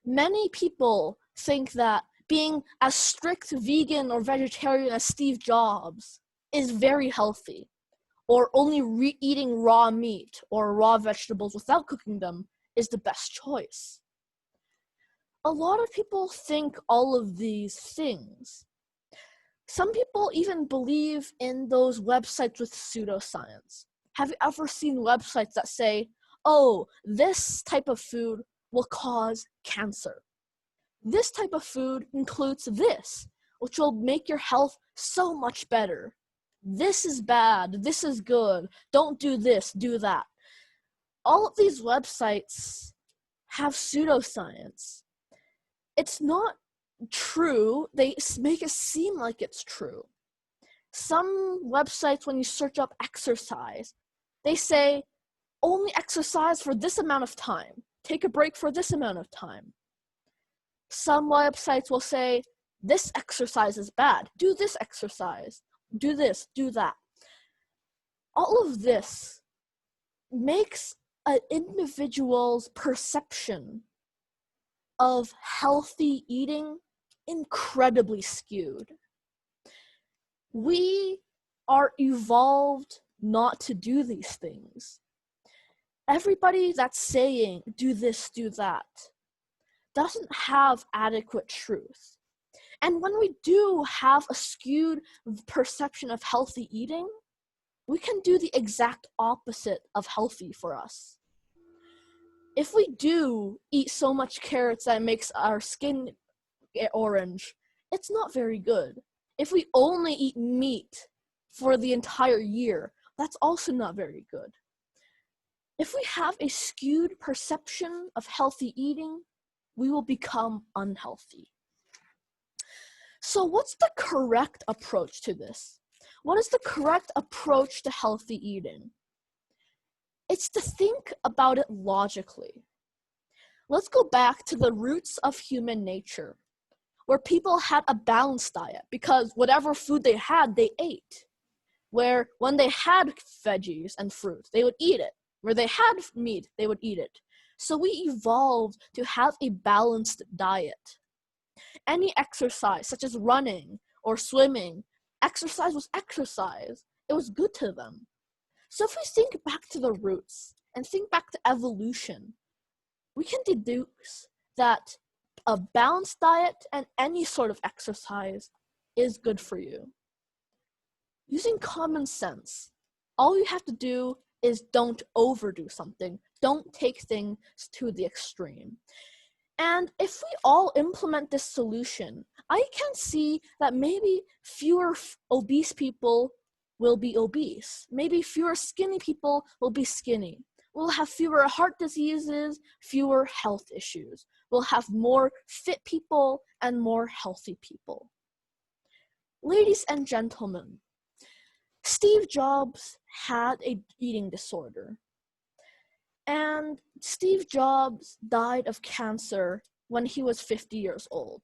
Many people think that being as strict vegan or vegetarian as Steve Jobs is very healthy, or only eating raw meat or raw vegetables without cooking them is the best choice. A lot of people think all of these things. Some people even believe in those websites with pseudoscience. Have you ever seen websites that say, oh, this type of food will cause cancer? This type of food includes this, which will make your health so much better. This is bad, this is good, don't do this, do that. All of these websites have pseudoscience. It's not true, they make it seem like it's true. Some websites, when you search up exercise, they say only exercise for this amount of time. Take a break for this amount of time. Some websites will say this exercise is bad. Do this exercise. Do this, do that. All of this makes an individual's perception of healthy eating incredibly skewed. We are evolved not to do these things. Everybody that's saying, do this, do that, doesn't have adequate truth. And when we do have a skewed perception of healthy eating, we can do the exact opposite of healthy for us. If we do eat so much carrots that it makes our skin get orange, it's not very good. If we only eat meat for the entire year, that's also not very good. If we have a skewed perception of healthy eating, we will become unhealthy. So what's the correct approach to this? What is the correct approach to healthy eating? It's to think about it logically. Let's go back to the roots of human nature, where people had a balanced diet because whatever food they had, they ate. Where when they had veggies and fruit, they would eat it. Where they had meat, they would eat it. So we evolved to have a balanced diet. Any exercise, such as running or swimming, exercise was exercise. It was good to them. So if we think back to the roots and think back to evolution, we can deduce that a balanced diet and any sort of exercise is good for you. Using common sense, all you have to do is don't overdo something. Don't take things to the extreme. And if we all implement this solution, I can see that maybe fewer obese people will be obese. Maybe fewer skinny people will be skinny. We'll have fewer heart diseases, fewer health issues. We'll have more fit people and more healthy people. Ladies and gentlemen, Steve Jobs had an eating disorder. And Steve Jobs died of cancer when he was 50 years old.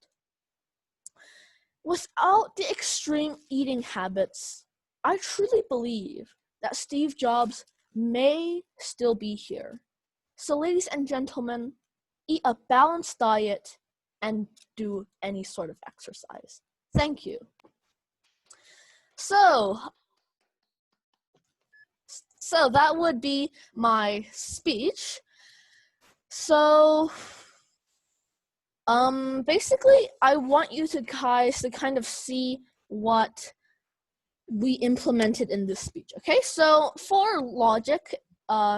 Without the extreme eating habits, I truly believe that Steve Jobs may still be here. So ladies and gentlemen, eat a balanced diet and do any sort of exercise. Thank you. So that would be my speech. So basically I want you guys to kind of see what we implemented in this speech. Okay, so for logic,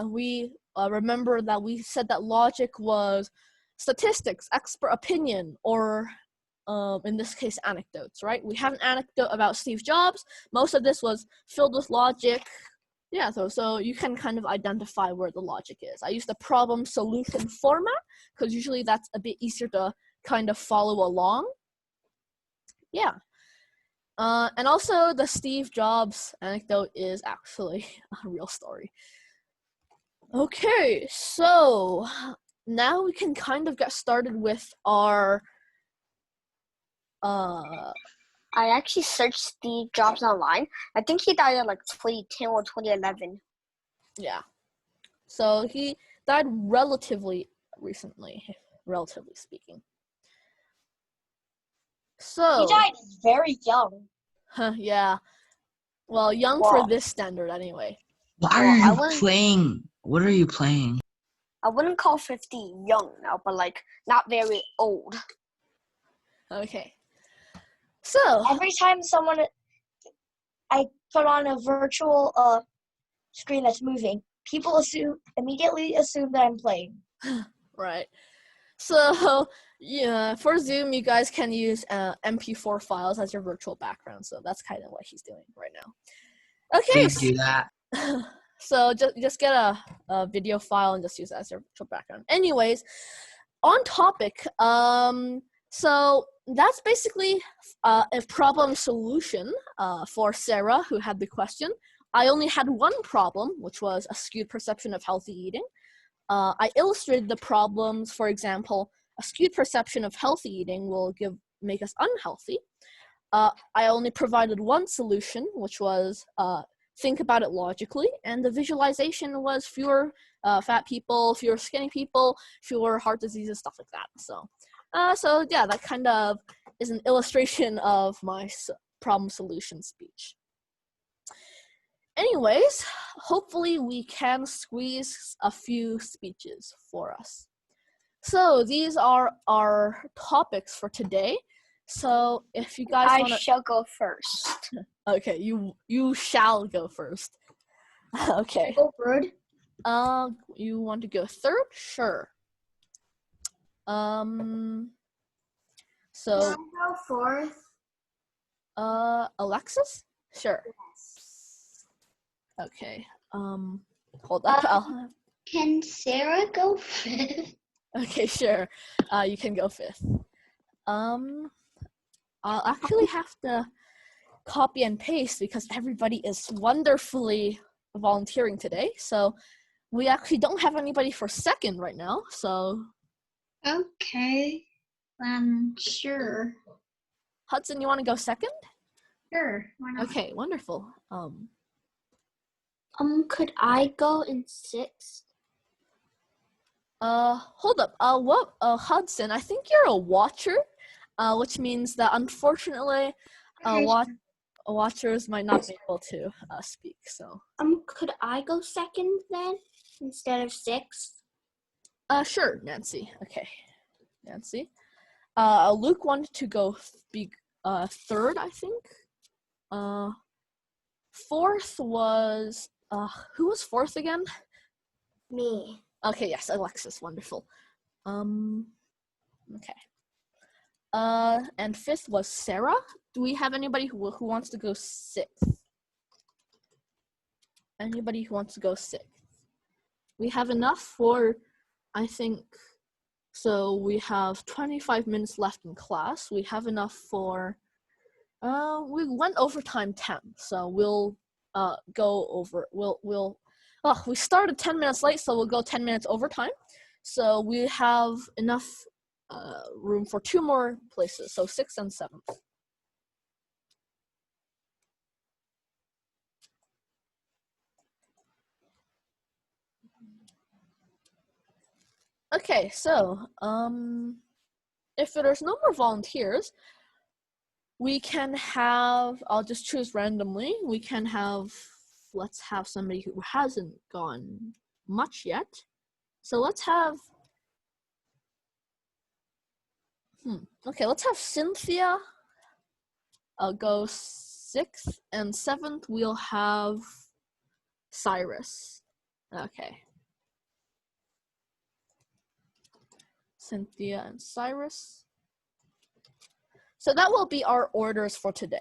we remember that we said that logic was statistics, expert opinion, or in this case anecdotes, right? We have an anecdote about Steve Jobs. Most of this was filled with logic. Yeah, so you can kind of identify where the logic is. I use the problem solution format because usually that's a bit easier to kind of follow along. Yeah. And also the Steve Jobs anecdote is actually a real story. Okay, so now we can kind of get started with our
I actually searched Steve Jobs online. I think he died in like 2010 or 2011.
Yeah. So he died relatively recently, relatively speaking. So
He died very young.
yeah. Well, young for this standard anyway.
Why are you playing? What are you playing?
I wouldn't call 50 young now, but like not very old.
Okay. So
Every time I put on a virtual screen that's moving, people immediately assume that I'm playing.
right. So yeah, for Zoom, you guys can use MP4 files as your virtual background. So that's kind of what he's doing right now. Okay.
Please do that.
So just get a video file and just use that as your virtual background. Anyways, on topic. So that's basically a problem solution for Sarah, who had the question. I only had one problem, which was a skewed perception of healthy eating. I illustrated the problems. For example, a skewed perception of healthy eating will make us unhealthy. I only provided one solution, which was think about it logically, and the visualization was fewer fat people, fewer skinny people, fewer heart diseases, stuff like that. So yeah, that kind of is an illustration of my problem solution speech. Anyways, hopefully we can squeeze a few speeches for us. So these are our topics for today. So if you guys
I
want to,
shall go first.
okay, you shall go first. Okay.
Go third.
You want to go third? Sure. So
Can I go fourth?
Alexis? Sure. Okay. Hold up.
Can Sarah go fifth?
Okay, sure. You can go fifth. I'll actually have to copy and paste because everybody is wonderfully volunteering today. So we actually don't have anybody for second right now. So
Okay. Sure.
Hudson, you want to go second?
Sure. Why not?
Okay, wonderful.
Could I go in sixth?
Hold up. Hudson, I think you're a watcher, which means that unfortunately, watchers might not be able to speak. So.
Could I go second then instead of sixth?
Sure, Nancy. Okay, Nancy. Luke wanted to go be third, I think. Fourth was who was fourth again?
Me.
Okay, yes, Alexis. Wonderful. Okay. And fifth was Sarah. Do we have anybody who wants to go sixth? Anybody who wants to go sixth? We have enough for, I think. So we have 25 minutes left in class. We have enough for. We went overtime 10, so we'll go over. We started 10 minutes late, so we'll go 10 minutes overtime. So we have enough room for 2 more places, so 6th and 7th. Okay, so if there's no more volunteers, we can have, I'll just choose randomly. We can have, let's have somebody who hasn't gone much yet. So let's have, okay, let's have Cynthia go 6th, and 7th we'll have Cyrus. Okay. Cynthia and Cyrus. So that will be our orders for today.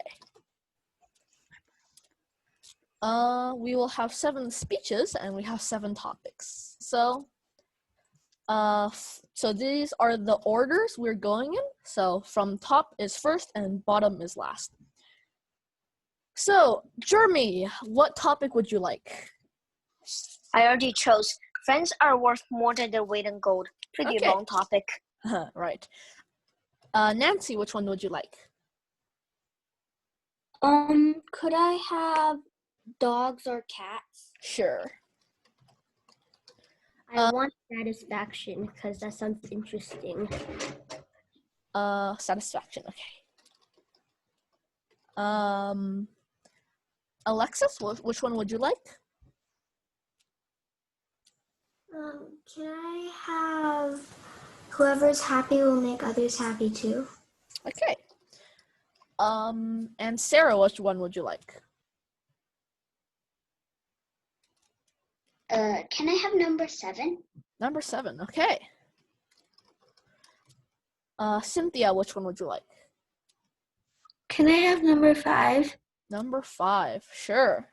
We will have 7 speeches and we have 7 topics. So these are the orders we're going in. So from top is first and bottom is last. So Jeremy, what topic would you like?
I already chose. Friends are worth more than their weight in gold. Pretty
Okay.
long topic.
Right. Nancy, which one would you like?
Could I have dogs or cats?
Sure.
I want satisfaction because that sounds interesting.
Satisfaction, okay. Alexis, which one would you like?
Can I have whoever's happy will make others happy too?
Okay. And Sarah, which one would you like?
Can I have number 7?
Number 7, okay. Cynthia, which one would you like?
Can I have number 5?
Number 5, sure.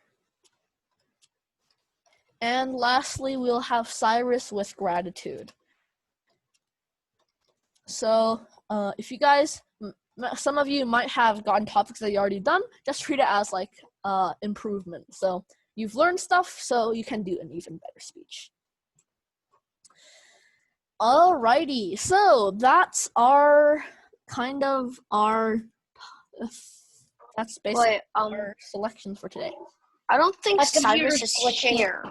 And lastly, we'll have Cyrus with gratitude. So, if you guys some of you might have gotten topics that you already done. Just treat it as like improvement. So you've learned stuff, so you can do an even better speech. Alrighty, so that's our that's basically our selections for today.
I don't think
My
Cyrus
computer's
is
glitching.
here.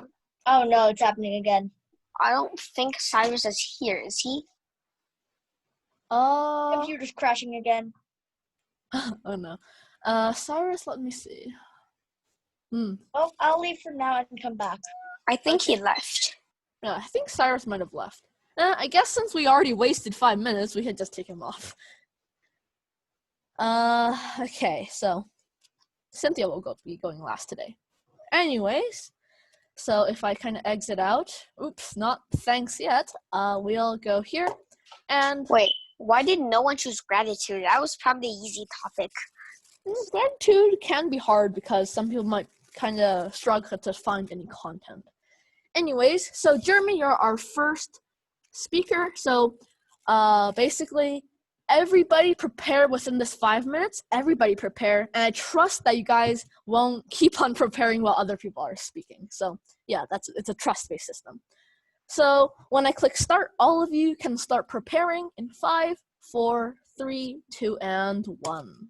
Oh no, it's happening again.
I don't think Cyrus is here. Is he?
Computer's crashing again.
Oh no. Cyrus, let me see.
Oh, I'll leave for now and come back.
I think he left.
Yeah, I think Cyrus might have left. I guess since we already wasted 5 minutes, we can just take him off. Okay, so Cynthia will be going last today. Anyways, so if I kind of exit out, oops, not thanks yet. We'll go here, and
Wait, why did no one choose gratitude? That was probably an easy topic.
gratitude can be hard because some people might kind of struggle to find any content. Anyways, so Jeremy, you're our first speaker. So basically, everybody prepare within this 5 minutes. Everybody prepare. And I trust that you guys won't keep on preparing while other people are speaking. So yeah, it's a trust-based system. So when I click start, all of you can start preparing in 5, 4, 3, 2, and 1.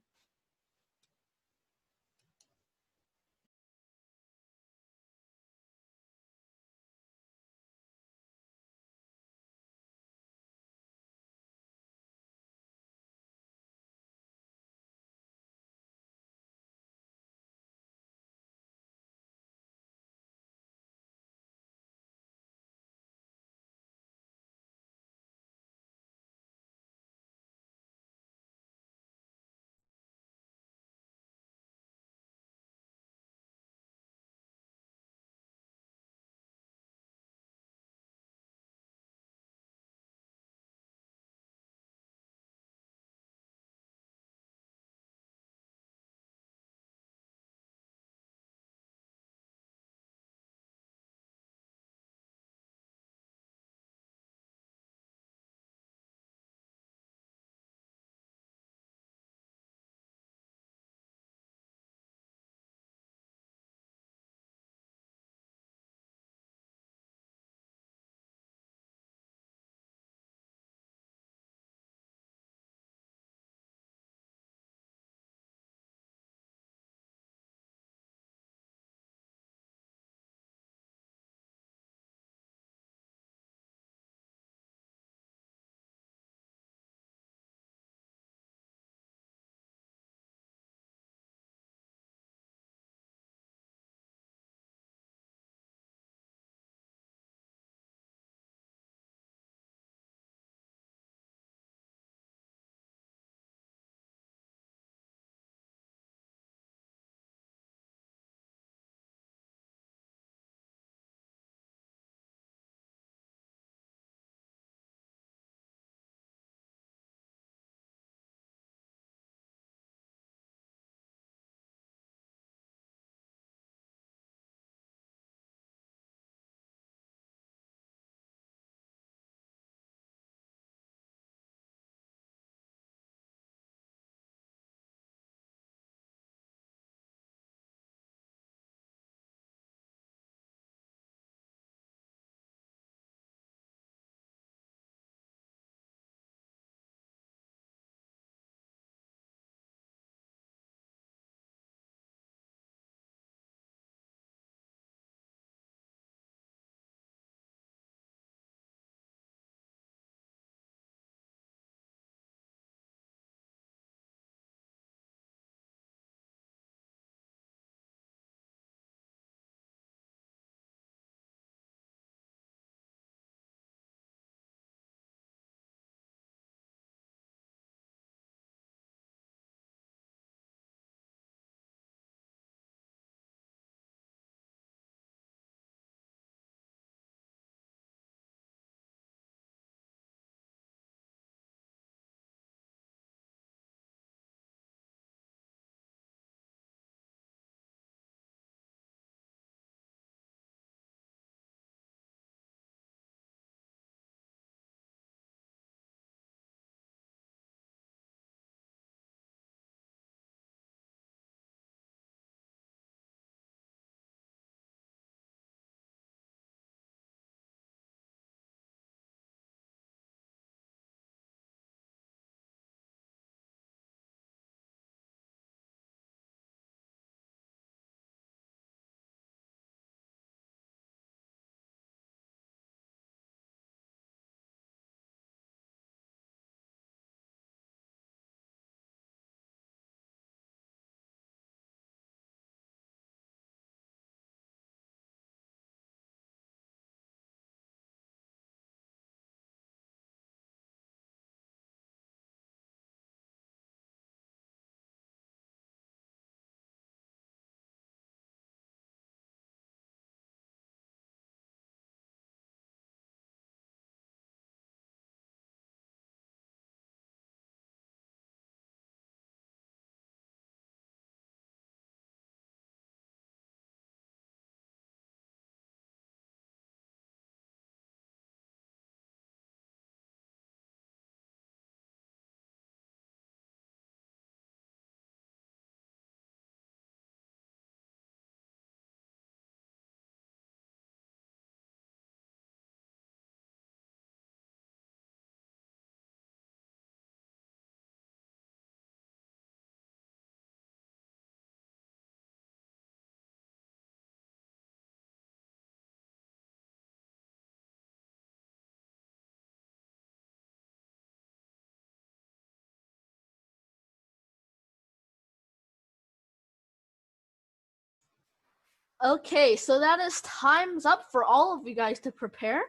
Okay, so that is time's up for all of you guys to prepare.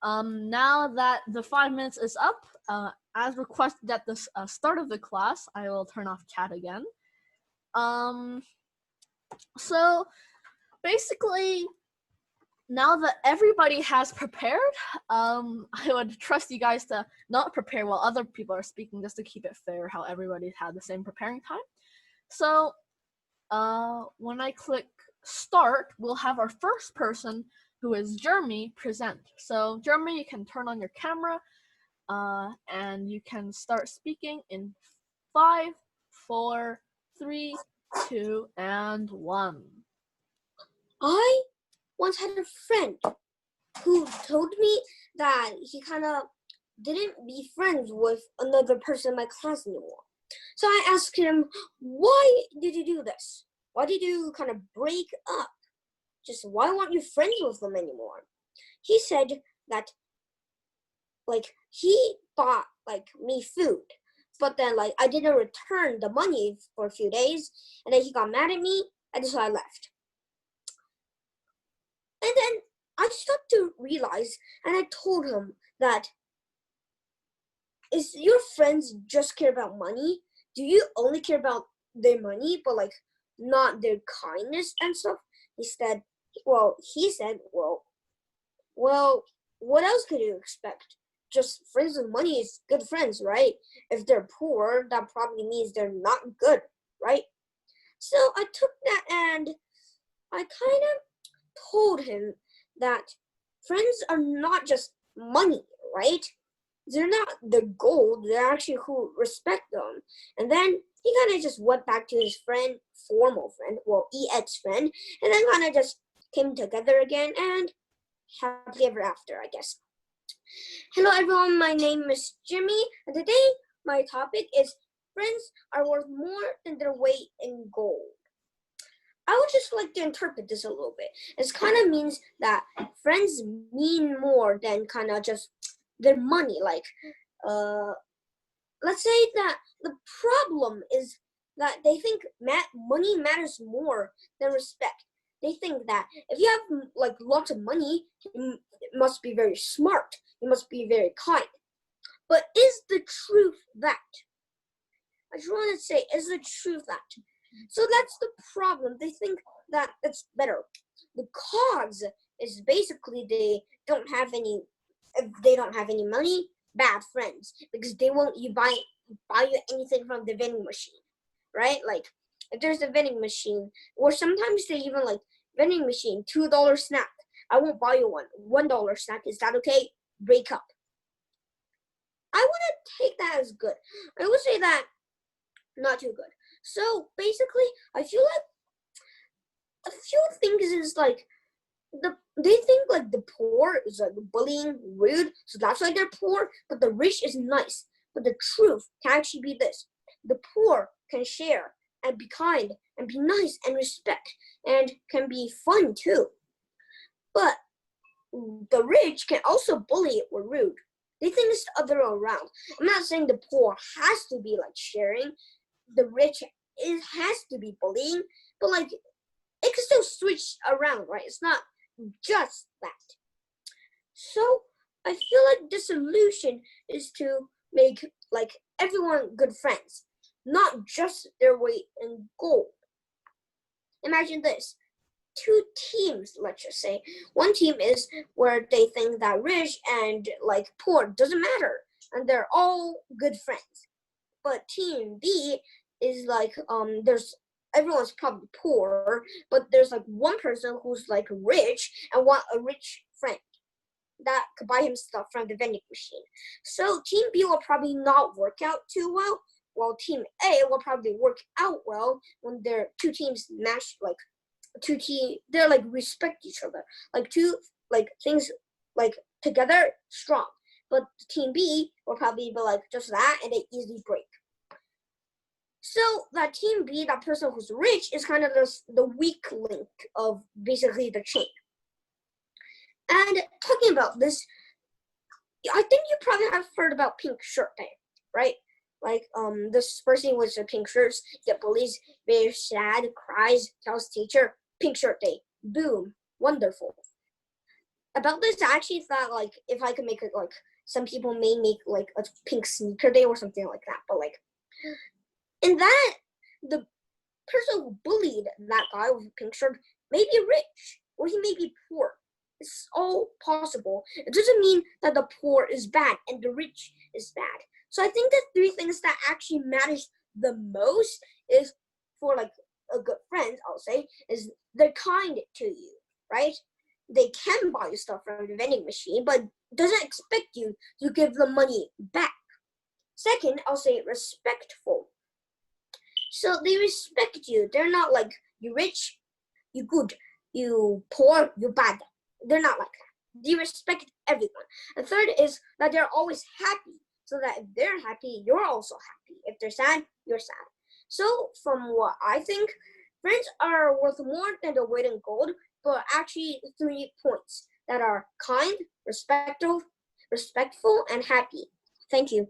Now that the 5 minutes is up, as requested at the start of the class, I will turn off chat again. So basically, now that everybody has prepared, I would trust you guys to not prepare while other people are speaking, just to keep it fair, how everybody had the same preparing time. So when I click start, we'll have our first person, who is Jeremy, present. So Jeremy, you can turn on your camera and you can start speaking in 5, 4, 3, 2, and 1.
I once had a friend who told me that he kind of didn't be friends with another person in my class anymore. So I asked him, why did you do this? Why did you kind of break up? Just why weren't you friends with them anymore? He said that like he bought like me food, but then like I didn't return the money for a few days, and then he got mad at me, and so I left. And then I started to realize, and I told him that, is your friends just care about money? Do you only care about their money, but like not their kindness and stuff? He said, well, what else could you expect? Just friends with money is good friends, right? If they're poor, that probably means they're not good, right? So I took that and I kind of told him that friends are not just money, right? They're not the goal, they're actually who respect them. And then he kind of just went back to his friend, formal friend, well, EX friend, and then kind of just came together again and happily ever after, I guess. Hello everyone, my name is Jimmy, and today my topic is friends are worth more than their weight in gold. I would just like to interpret this a little bit. It kind of means that friends mean more than kind of just their money. Like, let's say that the problem is that they think money matters more than respect. They think that if you have like lots of money, you must be very smart. You must be very kind. But is the truth that? I just want to say, is the truth that? So that's the problem. They think that it's better. The cause is basically if they don't have any money, bad friends, because they won't buy you anything from the vending machine, right? Like if there's a vending machine, or sometimes they even like vending machine, $2 snack. I won't buy you $1 snack. Is that okay? Break up. I wouldn't take that as good. I would say that not too good. So basically, I feel like a few things is like they think like the poor is like bullying, rude, so that's why they're poor, but the rich is nice. But the truth can actually be this: the poor can share and be kind and be nice and respect and can be fun too. But the rich can also bully or rude. They think it's the other way around. I'm not saying the poor has to be like sharing. The rich has to be bullying, but like it can still switch around, right? It's not just that. So I feel like the solution is to make like everyone good friends, not just their weight in gold. Imagine this: 2 teams, let's just say. One team is where they think that rich and like poor doesn't matter, and they're all good friends. But team B is like everyone's probably poor, but there's like one person who's like rich and want a rich friend that could buy him stuff from the vending machine. So team B will probably not work out too well, while team A will probably work out well when their 2 teams match, like they're like respect each other, like 2 like things like together strong. But team B will probably be like just that, and they easily break. So that team B, that person who's rich, is kind of the weak link of basically the chain. And talking about this, I think you probably have heard about Pink Shirt Day, right? Like this person with the pink shirts get bullies, very sad, cries, tells teacher, Pink Shirt Day, Boom, wonderful. About this, I actually thought like if I could make it like some people may make like a pink sneaker day or something like that, but like in that the person who bullied that guy with a pink shirt may be rich or he may be poor. It's all possible. It doesn't mean that the poor is bad and the rich is bad. So I think the three things that actually matters the most is for like a good friend, I'll say, is they're kind to you, right? They can buy you stuff from the vending machine, but doesn't expect you to give them money back. Second, I'll say respectful. So they respect you. They're not like, you rich, you good, you poor, you bad. They're not like that. They respect everyone. And third is that they're always happy. So that if they're happy, you're also happy. If they're sad, you're sad. So from what I think, friends are worth more than the weight in gold, but actually 3 points that are kind, respectful, and happy. Thank you.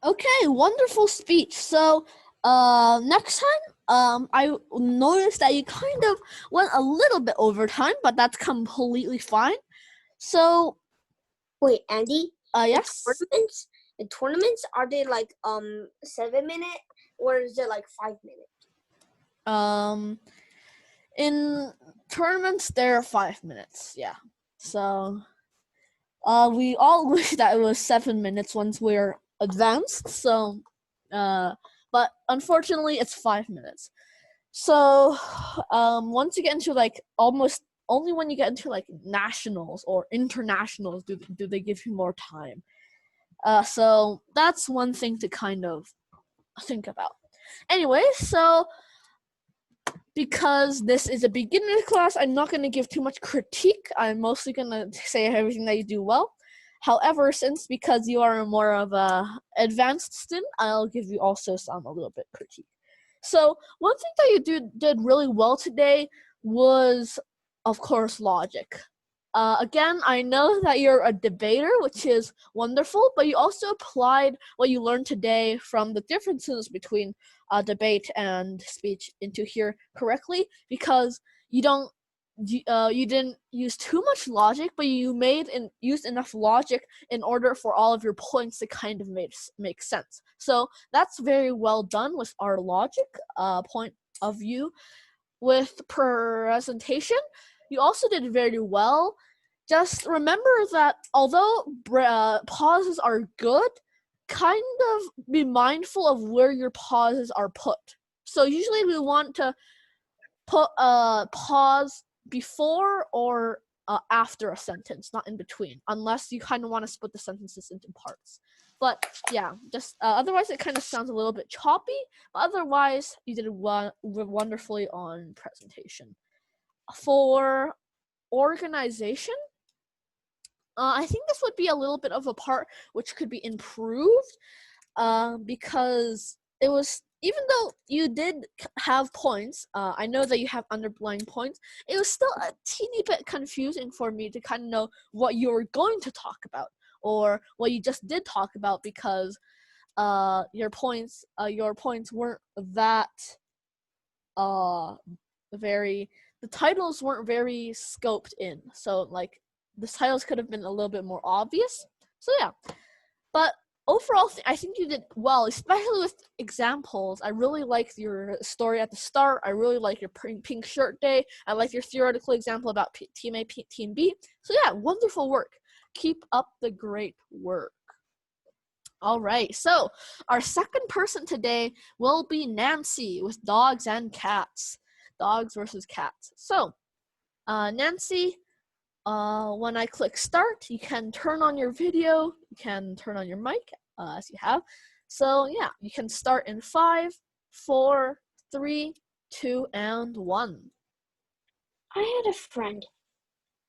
Okay, wonderful speech. So, next time, I noticed that you kind of went a little bit over time, but that's completely fine. So,
wait, Andy.
Yes.
The tournaments are they like 7 minute or is it like 5 minutes?
In tournaments, they're 5 minutes. Yeah. So, we all wish that it was 7 minutes once we're advanced. So, but unfortunately, it's 5 minutes. So, once you get into like almost only when you get into like nationals or internationals do they give you more time. So that's one thing to kind of think about. Anyway, so because this is a beginner class, I'm not going to give too much critique. I'm mostly going to say everything that you do well. However, because you are more of a advanced student, I'll give you also a little bit critique. So one thing that you did really well today was, of course, logic. Again, I know that you're a debater, which is wonderful, but you also applied what you learned today from the differences between debate and speech into here correctly, because you didn't use too much logic, but you used enough logic in order for all of your points to kind of make sense. So that's very well done with our logic point of view. With presentation, you also did very well. Just remember that although pauses are good, kind of be mindful of where your pauses are put. So usually we want to put a pause before or after a sentence, not in between, unless you kind of want to split the sentences into parts. But yeah, just otherwise it kind of sounds a little bit choppy, but otherwise you did wonderfully on presentation. For organization, I think this would be a little bit of a part which could be improved, because it was, even though you did have points, I know that you have underlying points, it was still a teeny bit confusing for me to kind of know what you were going to talk about or what you just did talk about, because your points weren't that the titles weren't very scoped in. So like the titles could have been a little bit more obvious. So yeah, but overall, I think you did well, especially with examples. I really liked your story at the start. I really like your pink shirt day. I like your theoretical example about Team A, Team B. So yeah, wonderful work. Keep up the great work. All right, so our second person today will be Nancy with dogs and cats. Dogs versus cats. So, Nancy, when I click start, you can turn on your video, you can turn on your mic, as you have. So yeah, you can start in 5, 4, 3, 2, and 1.
I had a friend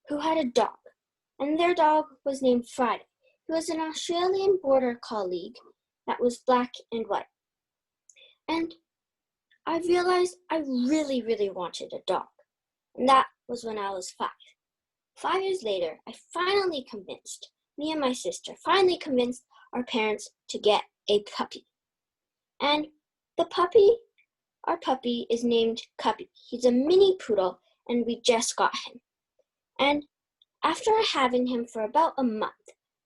who had a dog, and their dog was named Friday. He was an Australian border collie that was black and white. And I realized I really, really wanted a dog. And that was when I was 5. 5 years later, me and my sister finally convinced our parents to get a puppy. And the puppy our puppy is named Cuppy. He's a mini poodle, and we just got him. And after having him for about a month,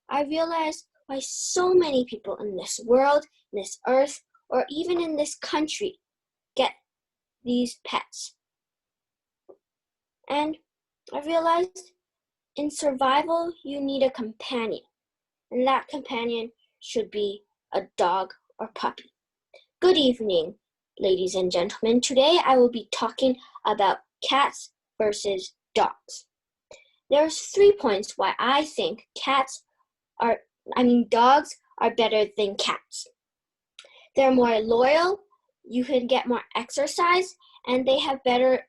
I realized why so many people in this world, in this earth, or even in this country get these pets. And I realized in survival, you need a companion. And that companion should be a dog or puppy. Good evening, ladies and gentlemen. Today I will be talking about cats versus dogs. There's 3 points why I think dogs are better than cats. They're more loyal, you can get more exercise, and they have better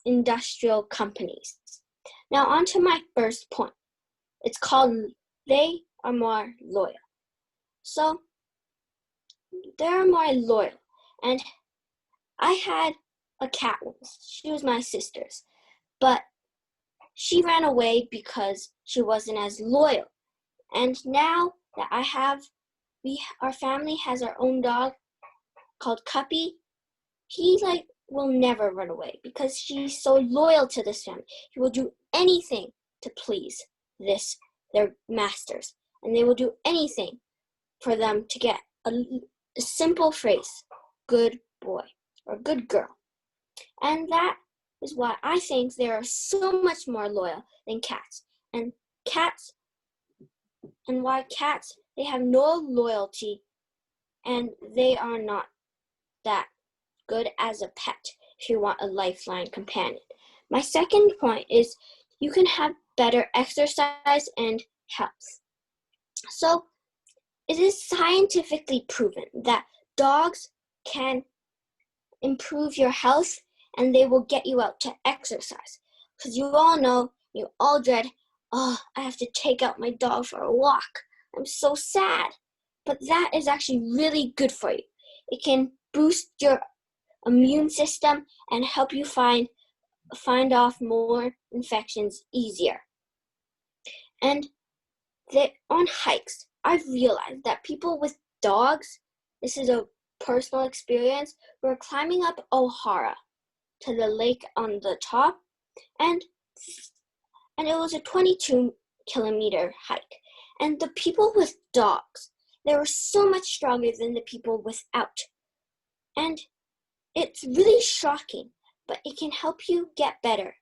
industrial companies. Now on to my first point. It's called they are more loyal. So they're more loyal. And I had a cat once. She was my sister's. But she ran away because she wasn't as loyal. And now that our family has our own dog called Cuppy, he will never run away because she's so loyal to this family. He will do anything to please their masters. And they will do anything for them to get a simple phrase, good boy or good girl. And that is why I think they are so much more loyal than cats. And why cats, they have no loyalty and they are not that good as a pet if you want a lifeline companion. My second point is you can have better exercise and health. So it is scientifically proven that dogs can improve your health and they will get you out to exercise. Because you all know, you all dread, I have to take out my dog for a walk. I'm so sad. But that is actually really good for you. It can boost your immune system and help you find off more infections easier. And on hikes, I've realized that people with dogs, this is a personal experience, were climbing up O'Hara to the lake on the top, and it was a 22-kilometer hike. And the people with dogs, they were so much stronger than the people without. And it's really shocking, but it can help you get better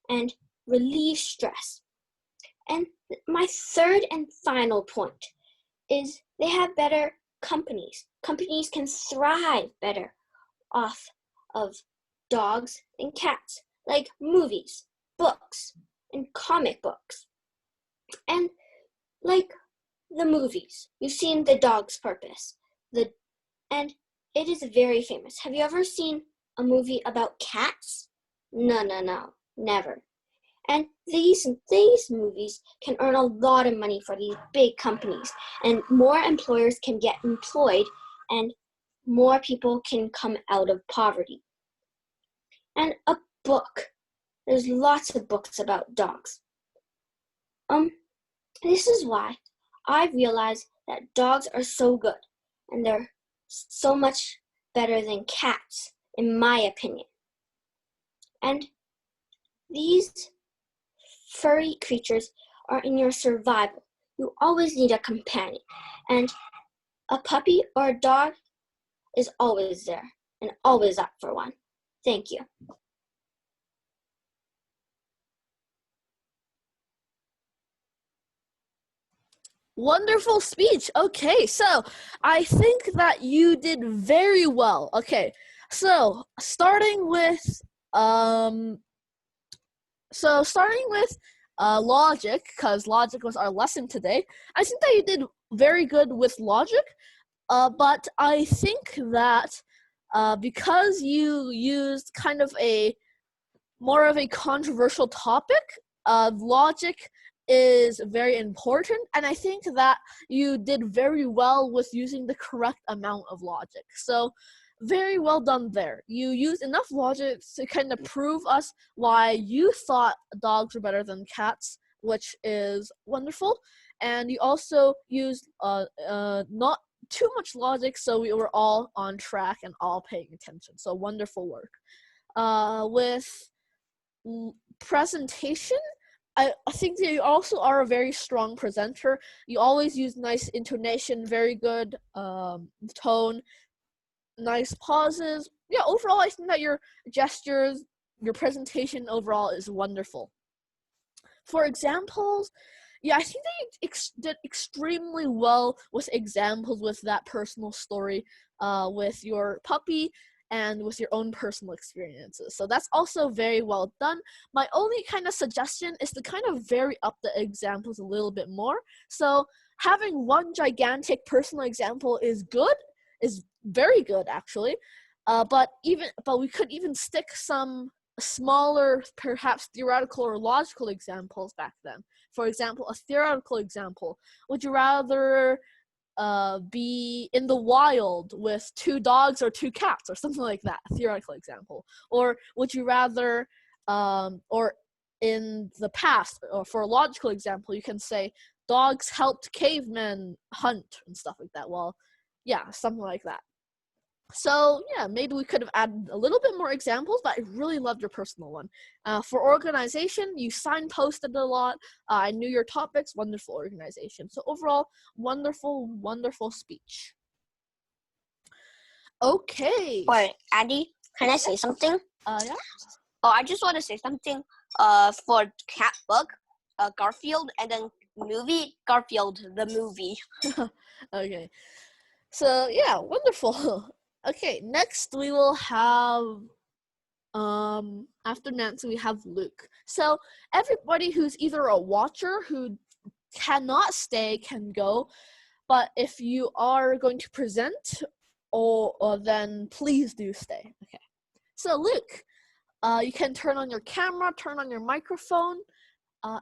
and relieve stress. And my third and final point is they have better companies. Companies can thrive better off of dogs and cats, like movies, books, and comic books. And like the movies, you've seen The Dog's Purpose, and it is very famous. Have you ever seen a movie about cats? No, never. And these movies can earn a lot of money for these big companies, and more employers can get employed, and more people can come out of poverty. And a book. There's lots of books about dogs. This is why I realized that dogs are so good, and they're so much better than cats, in my opinion. And these furry creatures are in your survival. You always need a companion, and a puppy or a dog is always there and always up for one. Thank you.
Wonderful speech. Okay, so I think that you did very well. Okay, so starting with logic, because logic was our lesson today. I think that you did very good with logic, but I think that because you used kind of more of a controversial topic, logic is very important, and I think that you did very well with using the correct amount of logic. So very well done there. You used enough logic to kind of prove us why you thought dogs were better than cats, which is wonderful. And you also used not too much logic, so we were all on track and all paying attention. So wonderful work. With presentation, I think that you also are a very strong presenter. You always use nice intonation, very good tone, nice pauses. Yeah, overall, I think that your gestures, your presentation overall is wonderful. For examples, yeah, I think that you did extremely well with examples with that personal story, with your puppy and with your own personal experiences. So that's also very well done. My only kind of suggestion is to kind of vary up the examples a little bit more. So having one gigantic personal example is good, is very good actually. But we could even stick some smaller, perhaps theoretical or logical examples back then. For example, a theoretical example: would you rather be in the wild with 2 dogs or 2 cats, or something like that? A theoretical example. Or would you rather, or in the past, or for a logical example, you can say dogs helped cavemen hunt and stuff like that. Well, yeah, something like that. So yeah, maybe we could have added a little bit more examples, but I really loved your personal one. For organization, you signposted a lot. I knew your topics, wonderful organization. So overall, wonderful, wonderful speech. Okay.
Wait, Andy, can I say something?
Yeah.
Oh, I just want to say something. For cat book, Garfield, and then movie, Garfield the movie.
Okay. So yeah, wonderful. Okay, next we will have, after Nancy, we have Luke. So everybody who's either a watcher who cannot stay can go, but if you are going to present, or then please do stay. Okay. So Luke, you can turn on your camera, turn on your microphone,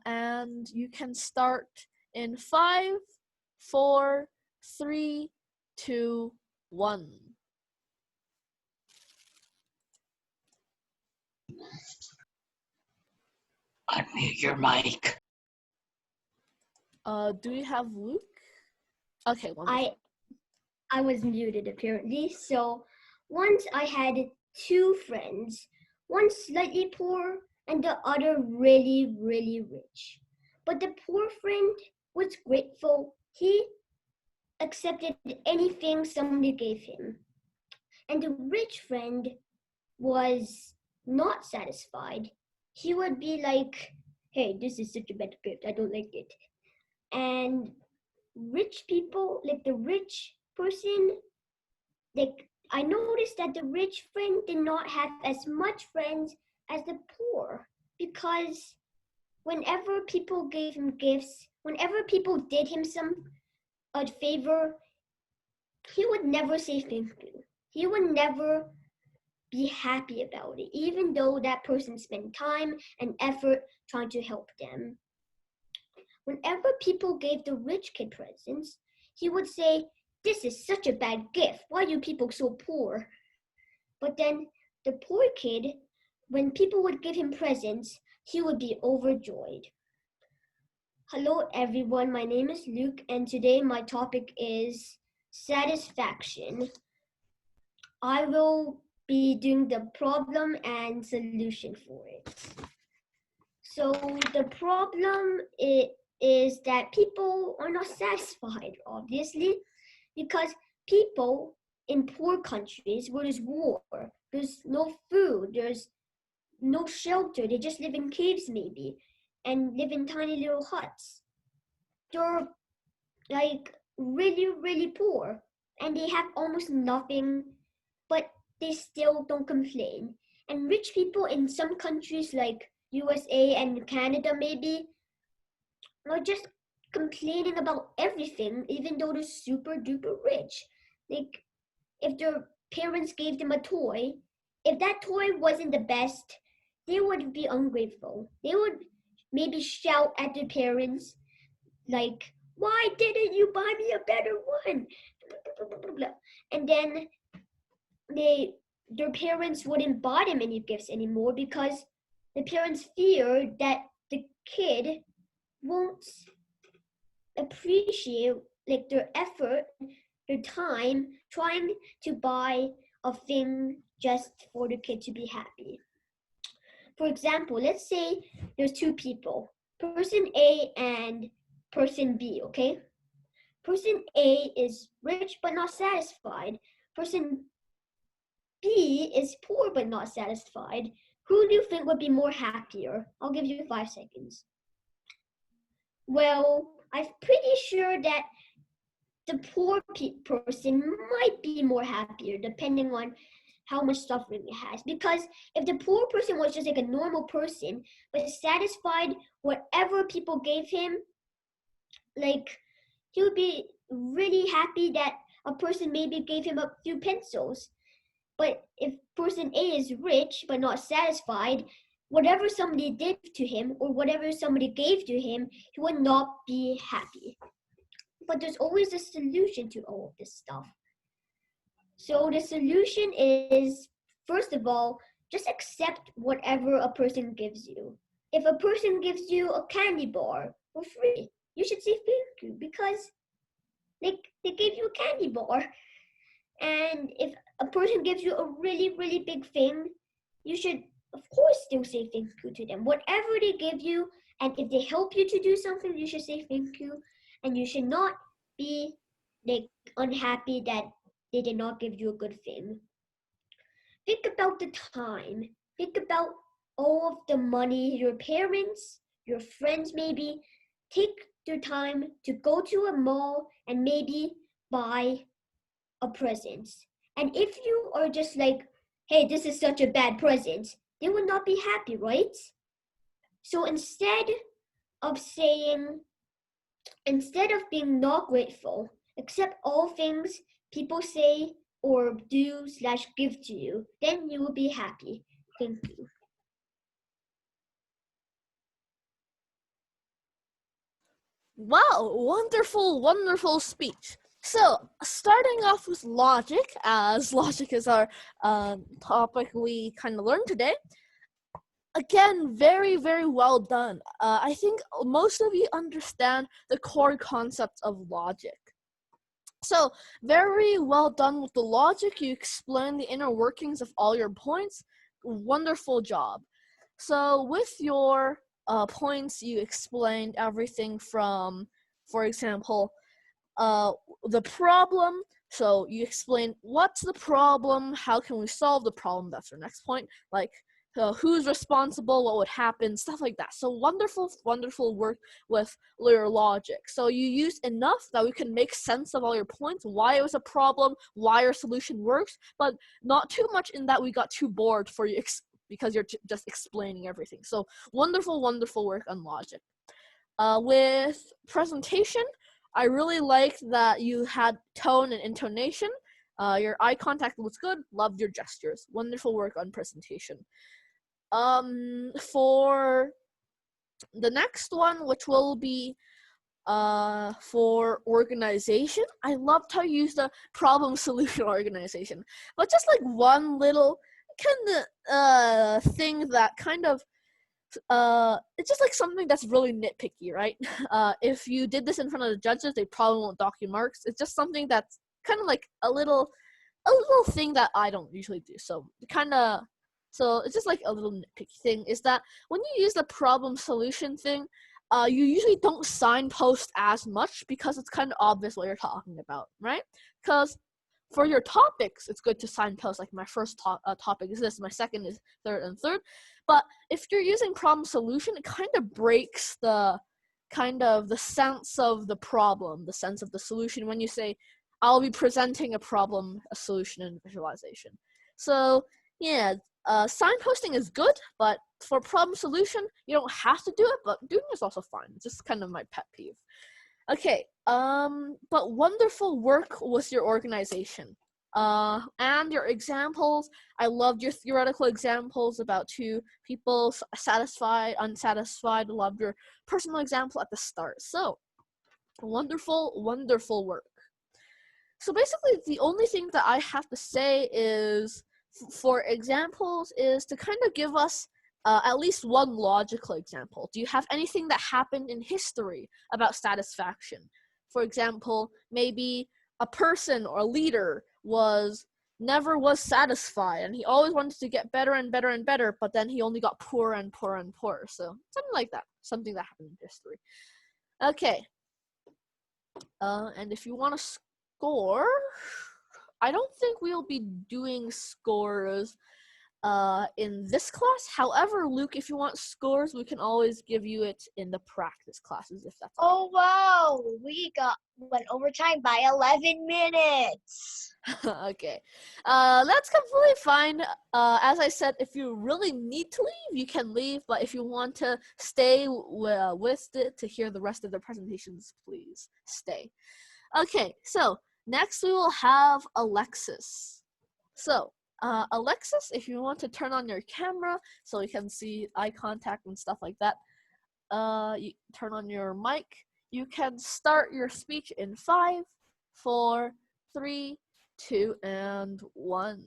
and you can start in 5, 4, 3, 2, 1.
Unmute your mic.
Do we have Luke? Okay, wonderful.
I was muted apparently. So once I had 2 friends, one slightly poor and the other really, really rich. But the poor friend was grateful. He accepted anything somebody gave him. And the rich friend was not satisfied. He would be like, hey, this is such a bad gift. I don't like it. And rich people, like the rich person, like I noticed that the rich friend did not have as much friends as the poor, because whenever people gave him gifts, whenever people did him a favor, he would never say thank you. He would never be happy about it, even though that person spent time and effort trying to help them. Whenever people gave the rich kid presents, he would say, this is such a bad gift. Why are you people so poor? But then the poor kid, when people would give him presents, he would be overjoyed. Hello everyone, my name is Luke, and today my topic is satisfaction. I will be doing the problem and solution for it. So the problem is that people are not satisfied, obviously, because people in poor countries where there's war, there's no food, there's no shelter, they just live in caves maybe, and live in tiny little huts. They're like really, really poor, and they have almost nothing, but they still don't complain. And rich people in some countries like USA and Canada maybe are just complaining about everything, even though they're super duper rich. Like if their parents gave them a toy, if that toy wasn't the best, they would be ungrateful. They would maybe shout at their parents like, why didn't you buy me a better one? And then their parents wouldn't buy them any gifts anymore because the parents fear that the kid won't appreciate like their effort, your time trying to buy a thing just for the kid to be happy. For example, let's say there's two people, person A and person B, okay? Person A is rich but not satisfied. Person B is poor but not satisfied. Who do you think would be more happier? I'll give you 5 seconds. Well, I'm pretty sure that the poor person might be more happier depending on how much suffering it has. Because if the poor person was just like a normal person but satisfied whatever people gave him, like he would be really happy that a person maybe gave him a few pencils. But if person A is rich but not satisfied, whatever somebody did to him or whatever somebody gave to him, he would not be happy. But there's always a solution to all of this stuff. So the solution is, first of all, just accept whatever a person gives you. If a person gives you a candy bar for free, you should say thank you because they gave you a candy bar. And if a person gives you a really, really big thing, you should, of course, still say thank you to them. Whatever they give you, and if they help you to do something, you should say thank you. And you should not be like unhappy that they did not give you a good thing. Think about the time. Think about all of the money your parents, your friends maybe, take their time to go to a mall and maybe buy a present. And if you are just like, hey, this is such a bad present, they will not be happy, right? So instead of being not grateful, accept all things people say or do / give to you, then you will be happy. Thank you.
Wow, wonderful, wonderful speech. So, starting off with logic, as logic is our topic we kind of learned today. Again, very, very well done. I think most of you understand the core concepts of logic. So, very well done with the logic. You explained the inner workings of all your points. Wonderful job. So, with your points, you explained everything from, for example, the problem. So you explain what's the problem, how can we solve the problem. That's your next point. Like who's responsible, what would happen, stuff like that. So wonderful, wonderful work with your logic. So you used enough that we can make sense of all your points, why it was a problem, why your solution works, but not too much in that we got too bored for you because you're just explaining everything. So wonderful, wonderful work on logic. With presentation, I really liked that you had tone and intonation. Your eye contact was good. Loved your gestures. Wonderful work on presentation. For the next one, which will be for organization, I loved how you used the problem solution organization. But just like one little kind of thing that kind of it's just like something that's really nitpicky, right? If you did this in front of the judges, they probably won't dock your marks. It's just something that's kind of like a little thing that I don't usually do. So it's just like a little nitpicky thing is that when you use the problem solution thing, you usually don't signpost as much because it's kind of obvious what you're talking about, right? Because for your topics, it's good to signpost, like my first topic is this, my second is third, and third. But if you're using problem solution, it kind of breaks the sense of the problem, the sense of the solution when you say, I'll be presenting a problem, a solution, and visualization. So yeah, signposting is good, but for problem solution, you don't have to do it, but doing it is also fine. It's just kind of my pet peeve. Okay, but wonderful work with your organization. And your examples. I loved your theoretical examples about two people, satisfied, unsatisfied. Loved your personal example at the start. So, wonderful, wonderful work. So basically, the only thing that I have to say is, for examples, is to kind of give us at least one logical example. Do you have anything that happened in history about satisfaction? For example, maybe a person or a leader never was satisfied, and he always wanted to get better and better and better, but then he only got poorer and poorer and poorer. So something like that, something that happened in history. Okay. And if you want to score, I don't think we'll be doing scores in this class. However, Luke, if you want scores, we can always give you it in the practice classes if that's
Oh wow, we went overtime by 11 minutes.
okay. That's completely fine. As I said, if you really need to leave, you can leave. But if you want to stay with it to hear the rest of the presentations, please stay. Okay, so next we will have Alexis. So, Alexis, if you want to turn on your camera so you can see eye contact and stuff like that, you turn on your mic. You can start your speech in 5, 4, 3, 2, and 1.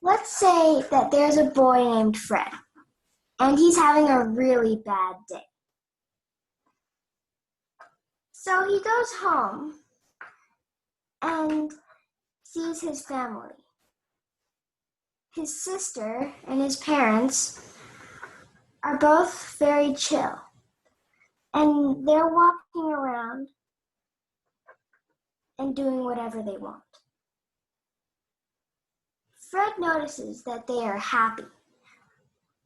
Let's say that there's a boy named Fred, and he's having a really bad day. So he goes home and sees his family. His sister and his parents are both very chill, and they're walking around and doing whatever they want. Fred notices that they are happy,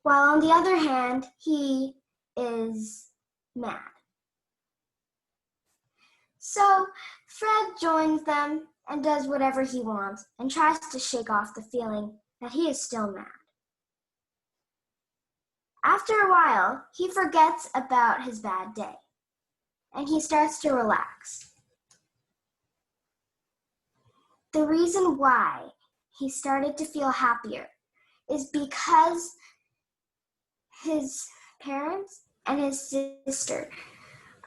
while on the other hand, he is mad. So Fred joins them and does whatever he wants and tries to shake off the feeling that he is still mad. After a while, he forgets about his bad day and he starts to relax. The reason why he started to feel happier is because his parents and his sister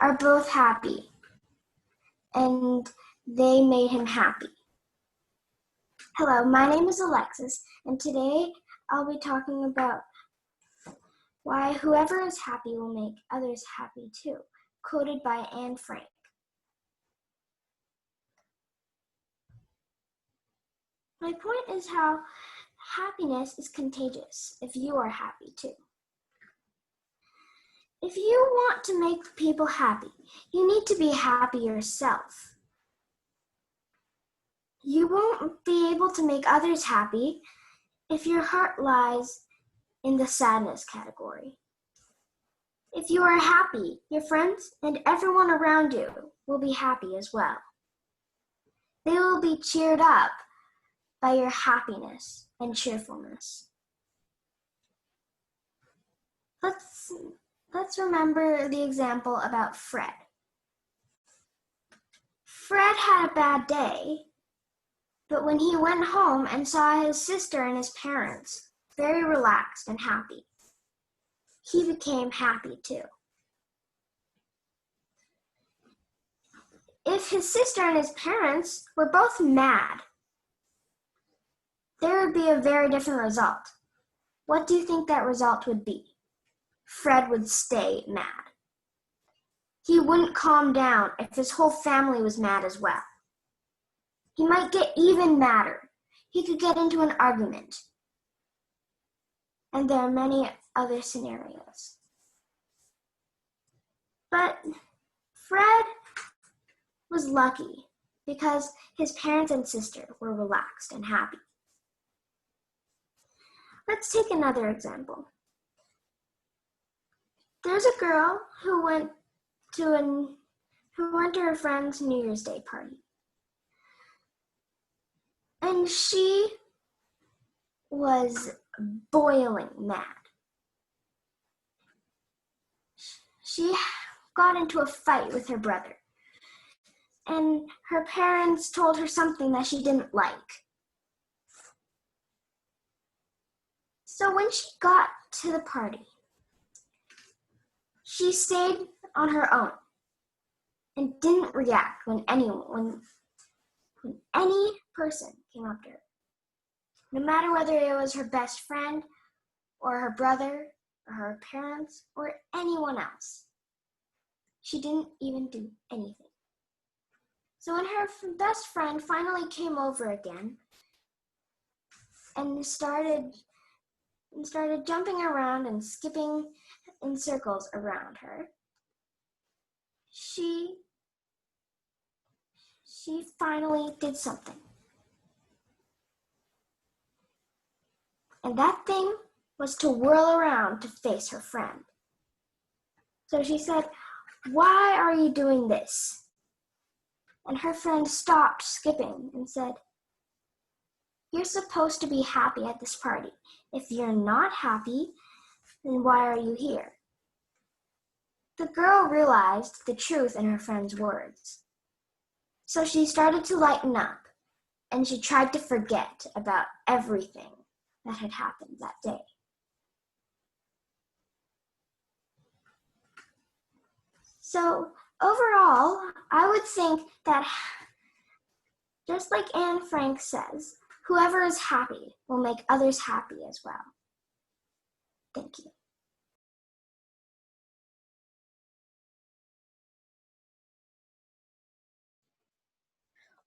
are both happy and they made him happy. Hello, my name is Alexis, and today I'll be talking about why whoever is happy will make others happy too, quoted by Anne Frank. My point is how happiness is contagious if you are happy too. If you want to make people happy, you need to be happy yourself. You won't be able to make others happy if your heart lies in the sadness category. If you are happy, your friends and everyone around you will be happy as well. They will be cheered up by your happiness and cheerfulness. Let's remember the example about Fred. Fred had a bad day, but when he went home and saw his sister and his parents very relaxed and happy, he became happy too. If his sister and his parents were both mad, there would be a very different result. What do you think that result would be? Fred would stay mad. He wouldn't calm down if his whole family was mad as well. He might get even madder. He could get into an argument. And there are many other scenarios. But Fred was lucky because his parents and sister were relaxed and happy. Let's take another example. There's a girl who went to her friend's New Year's Day party. And she was boiling mad. She got into a fight with her brother. And her parents told her something that she didn't like. So when she got to the party, she stayed on her own and didn't react when any person came up to her. No matter whether it was her best friend or her brother or her parents or anyone else. She didn't even do anything. So when her best friend finally came over again and started jumping around and skipping in circles around her, she finally did something. And that thing was to whirl around to face her friend. So she said, "Why are you doing this?" And her friend stopped skipping and said, "You're supposed to be happy at this party. If you're not happy, then why are you here?" The girl realized the truth in her friend's words. So she started to lighten up, and she tried to forget about everything that had happened that day. So overall, I would think that, just like Anne Frank says, whoever is happy will make others happy as well. Thank you.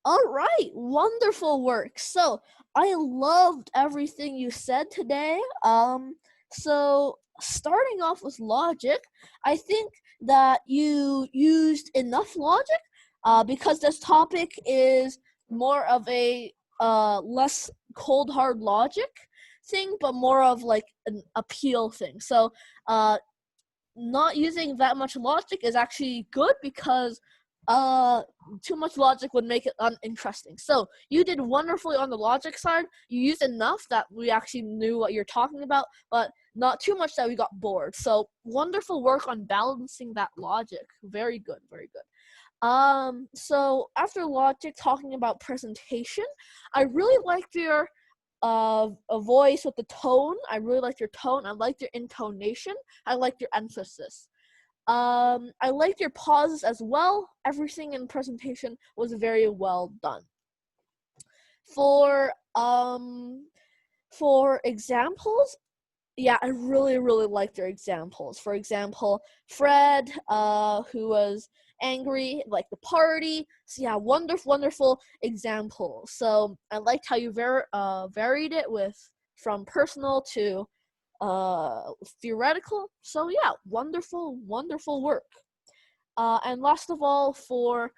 All right, wonderful work. So I loved everything you said today. So starting off with logic, I think that you used enough logic because this topic is more of a less cold hard logic thing, but more of like an appeal thing. So not using that much logic is actually good because too much logic would make it uninteresting. So you did wonderfully on the logic side. You used enough that we actually knew what you're talking about, but not too much that we got bored. So wonderful work on balancing that logic. Very good, very good. So after logic, talking about presentation, I really liked your a voice with the tone. I really liked your tone. I liked your intonation. I liked your emphasis. I liked your pauses as well. Everything in presentation was very well done. For examples, yeah, I really liked your examples. For example, Fred, who was angry, like the party. So yeah, wonderful example. So I liked how you varied it from personal to theoretical. So yeah, wonderful work. And last of all, for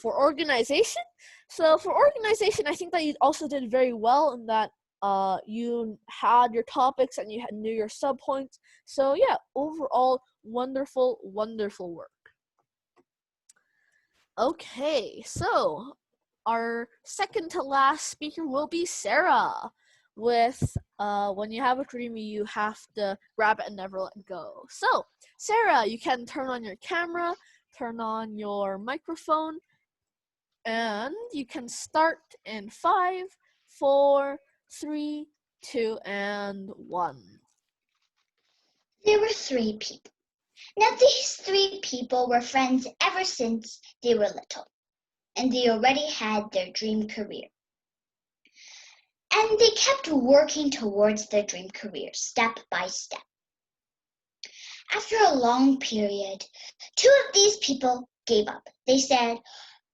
organization. So for organization, I think that you also did very well in that you had your topics and you knew your subpoints. So yeah, overall, wonderful work. Okay, so our second to last speaker will be Sarah with when you have a dream, you have to grab it and never let go. So Sarah, you can turn on your camera, turn on your microphone, and you can start in 5, 4, 3, 2, and 1.
There were 3 people. Now these 3 people were friends ever since they were little, and they already had their dream career. And they kept working towards their dream career, step by step. After a long period, 2 of these people gave up. They said,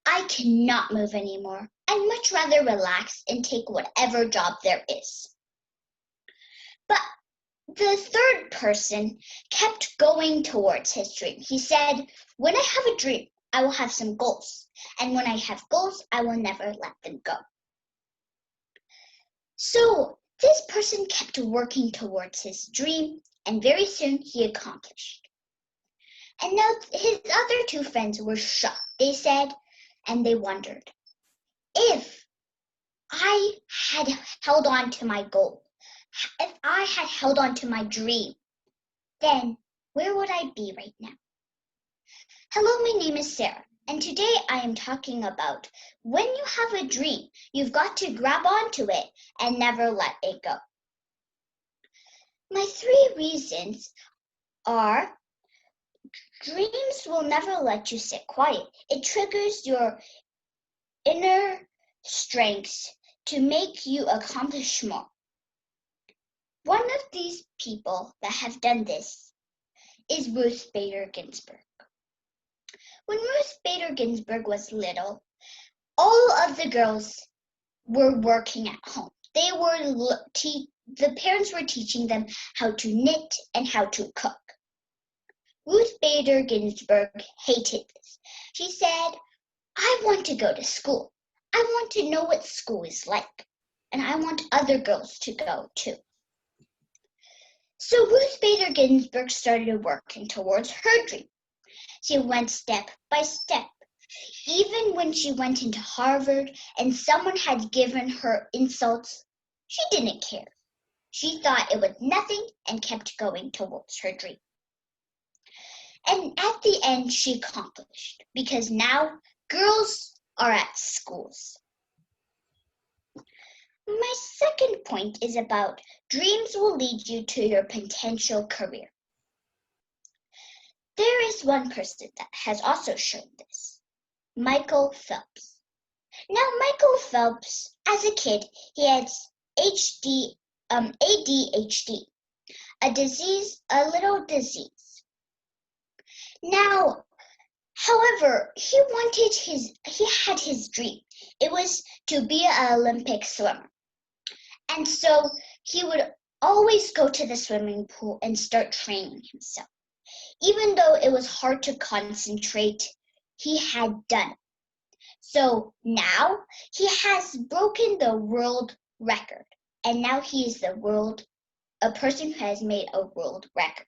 "I cannot move anymore. I'd much rather relax and take whatever job there is." But the third person kept going towards his dream. He said, "When I have a dream, I will have some goals. And when I have goals, I will never let them go." So this person kept working towards his dream, and very soon he accomplished. And now his other 2 friends were shocked. They said, and they wondered, if I had held on to my goal, if I had held on to my dream, then where would I be right now? Hello, my name is Sarah, and today I am talking about when you have a dream, you've got to grab onto it and never let it go. My 3 reasons are: dreams will never let you sit quiet. It triggers your inner strengths to make you accomplish more. One of these people that have done this is Ruth Bader Ginsburg. When Ruth Bader Ginsburg was little, all of the girls were working at home. The parents were teaching them how to knit and how to cook. Ruth Bader Ginsburg hated this. She said, I want to go to school. I want to know what school is like. And I want other girls to go too. So Ruth Bader Ginsburg started working towards her dream. She went step by step. Even when she went into Harvard and someone had given her insults, she didn't care. She thought it was nothing and kept going towards her dream. And at the end, she accomplished, because now girls are at schools. My second point is about dreams will lead you to your potential career. There is one person that has also shown this, Michael Phelps. Now, Michael Phelps, as a kid, he had ADHD, a little disease. Now, however, he had his dream. It was to be an Olympic swimmer. And so he would always go to the swimming pool and start training himself. Even though it was hard to concentrate, he had done it. So now he has broken the world record. And now he is a person who has made a world record.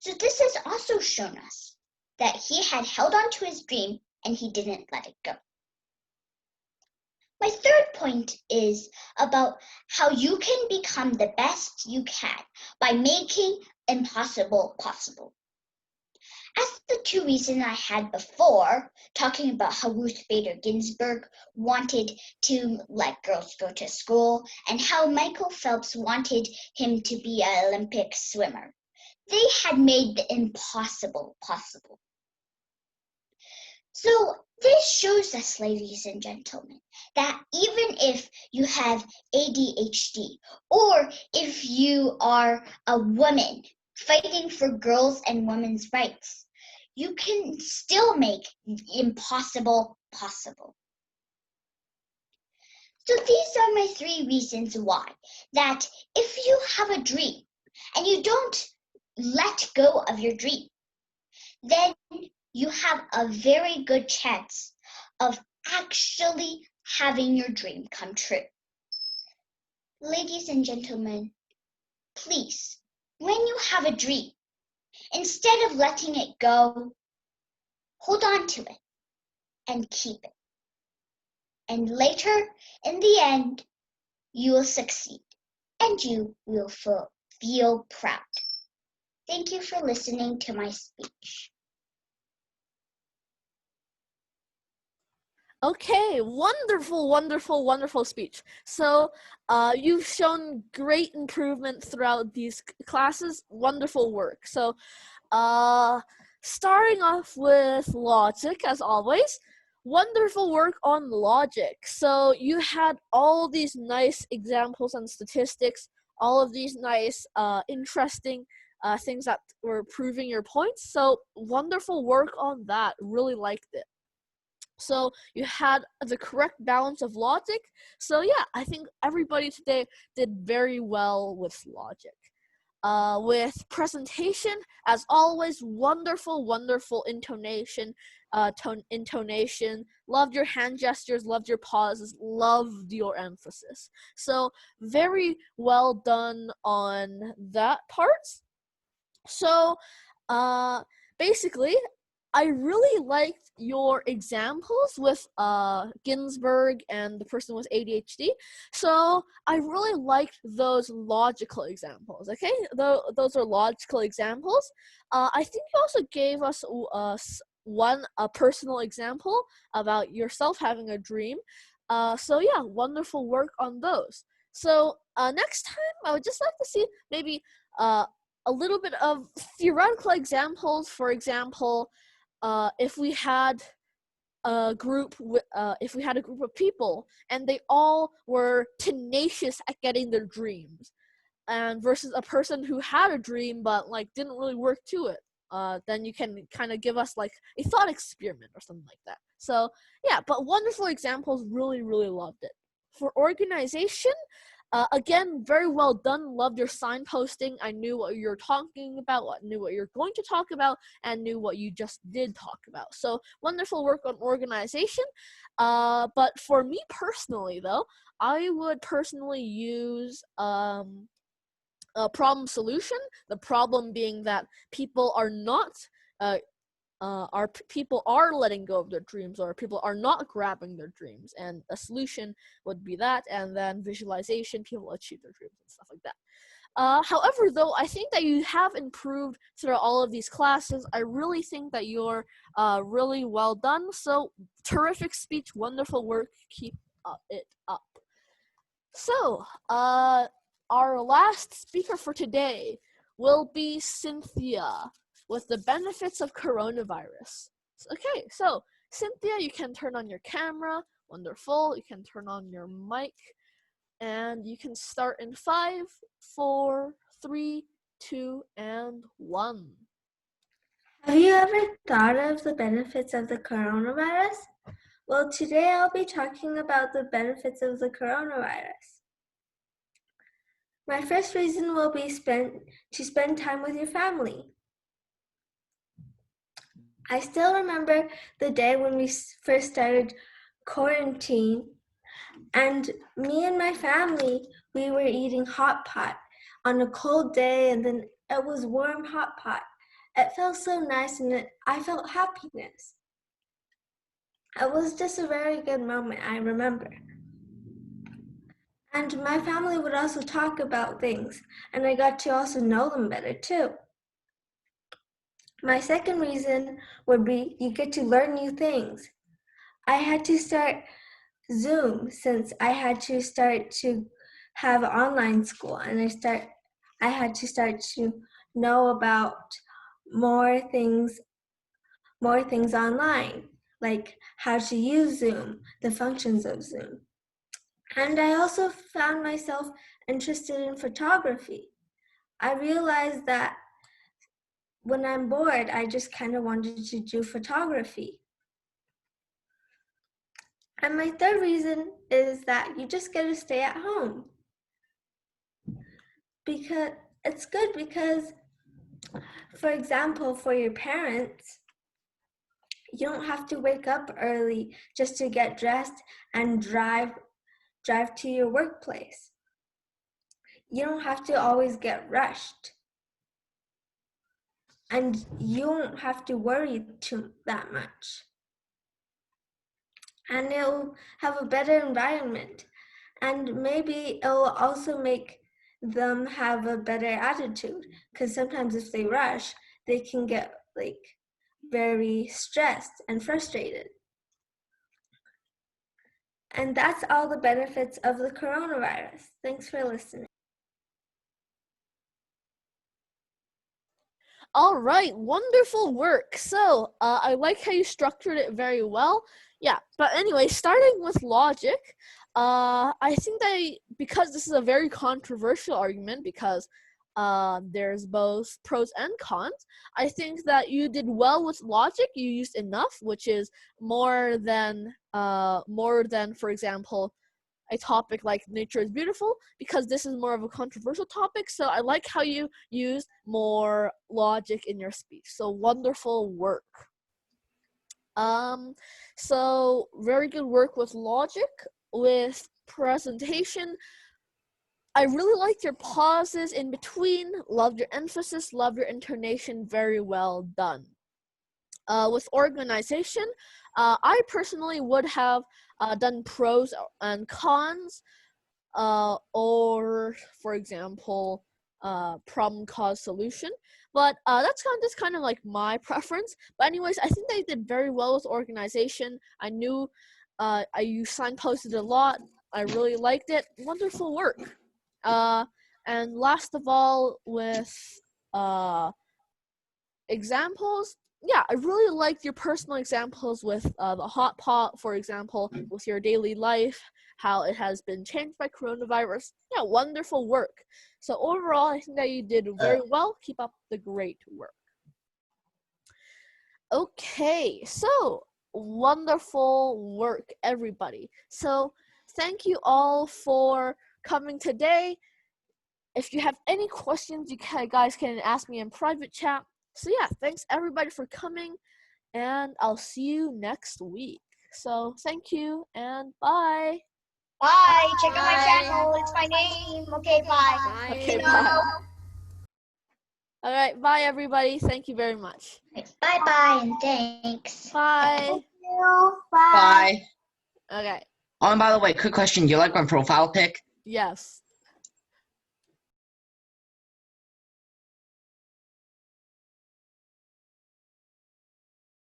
So this has also shown us that he had held on to his dream and he didn't let it go. My third point is about how you can become the best you can by making impossible possible. As the two reasons I had before, talking about how Ruth Bader Ginsburg wanted to let girls go to school and how Michael Phelps wanted him to be an Olympic swimmer, they had made the impossible possible. So this shows us, ladies and gentlemen, that even if you have ADHD or if you are a woman fighting for girls and women's rights, you can still make the impossible possible. So these are my 3 reasons why, that if you have a dream and you don't let go of your dream, then you have a very good chance of actually having your dream come true. Ladies and gentlemen, please, when you have a dream, instead of letting it go, hold on to it and keep it. And later, in the end, you will succeed and you will feel proud. Thank you for listening to my speech.
Okay, wonderful speech. So you've shown great improvement throughout these classes. Wonderful work. So starting off with logic, as always. Wonderful work on logic. So you had all these nice examples and statistics, all of these nice, interesting things that were proving your points. So wonderful work on that. Really liked it. So you had the correct balance of logic. So yeah, I think everybody today did very well with logic. With presentation, as always, wonderful intonation, intonation. Loved your hand gestures, loved your pauses, loved your emphasis. So very well done on that part. So basically, I really liked your examples with Ginsburg and the person with ADHD. So I really liked those logical examples. Okay, those are logical examples. I think you also gave us a personal example about yourself having a dream. So yeah, wonderful work on those. So next time, I would just like to see maybe a little bit of theoretical examples. For example, if we had a group of people and they all were tenacious at getting their dreams, and versus a person who had a dream but like didn't really work to it. then you can kind of give us like a thought experiment or something like that. So yeah, but wonderful examples. Really, really loved it. For organization, again, very well done. Loved your signposting. I knew what you were talking about, knew what you're going to talk about, and knew what you just did talk about. So wonderful work on organization. But for me personally, though, I would personally use a problem solution. The problem being that people are not people are letting go of their dreams, or people are not grabbing their dreams, and a solution would be that. And then visualization, people achieve their dreams and stuff like that. However, though, I think that you have improved through all of these classes. I really think that you're really well done. So terrific speech, wonderful work, keep it up. So our last speaker for today will be Cynthia, with the benefits of coronavirus. Okay, so Cynthia, you can turn on your camera. Wonderful. You can turn on your mic, and you can start in 5, 4, 3, 2, and 1.
Have you ever thought of the benefits of the coronavirus? Well, today I'll be talking about the benefits of the coronavirus. My first reason will be to spend time with your family. I still remember the day when we first started quarantine, and me and my family, we were eating hot pot on a cold day, and then it was warm hot pot. It felt so nice, and I felt happiness. It was just a very good moment, I remember. And my family would also talk about things, and I got to also know them better too. My second reason would be you get to learn new things. I had to start Zoom since I had to start to have online school, and I had to start to know about more things online, like how to use Zoom, the functions of Zoom. And I also found myself interested in photography. I realized that when I'm bored, I just kind of wanted to do photography. And my third reason is that you just get to stay at home. Because it's good because, for example, for your parents, you don't have to wake up early just to get dressed and drive to your workplace. You don't have to always get rushed. And you won't have to worry that much. And it'll have a better environment. And maybe it'll also make them have a better attitude, because sometimes if they rush, they can get very stressed and frustrated. And that's all the benefits of the coronavirus. Thanks for listening.
All right, wonderful work. So I like how you structured it very well. Yeah, but anyway, starting with logic, I think that because this is a very controversial argument, because there's both pros and cons, I think that you did well with logic. You used enough, which is more than, for example, a topic like nature is beautiful, because this is more of a controversial topic. So I like how you use more logic in your speech. So wonderful work. So very good work with logic. With presentation, I really liked your pauses in between, loved your emphasis, loved your intonation, very well done. With organization, I personally would have done pros and cons, or for example, problem, cause, solution. But that's kind of like my preference. But anyways, I think they did very well with organization. I knew you signposted a lot. I really liked it. Wonderful work. And last of all, with examples, yeah, I really liked your personal examples with the hot pot, for example, with your daily life, how it has been changed by coronavirus. Yeah, wonderful work. So overall, I think that you did very well. Keep up the great work. Okay, so wonderful work, everybody. So thank you all for coming today. If you have any questions, guys can ask me in private chat. So yeah, thanks everybody for coming, and I'll see you next week. So thank you and bye.
Bye. Check out my
Bye.
channel. It's my name. Okay, bye.
Bye.
Okay, bye. All right, bye everybody. Thank you very much.
Bye bye and thanks.
Bye.
Thank you. Bye.
Bye.
Okay.
Oh, and by the way, quick question. Do you like my profile pic?
Yes.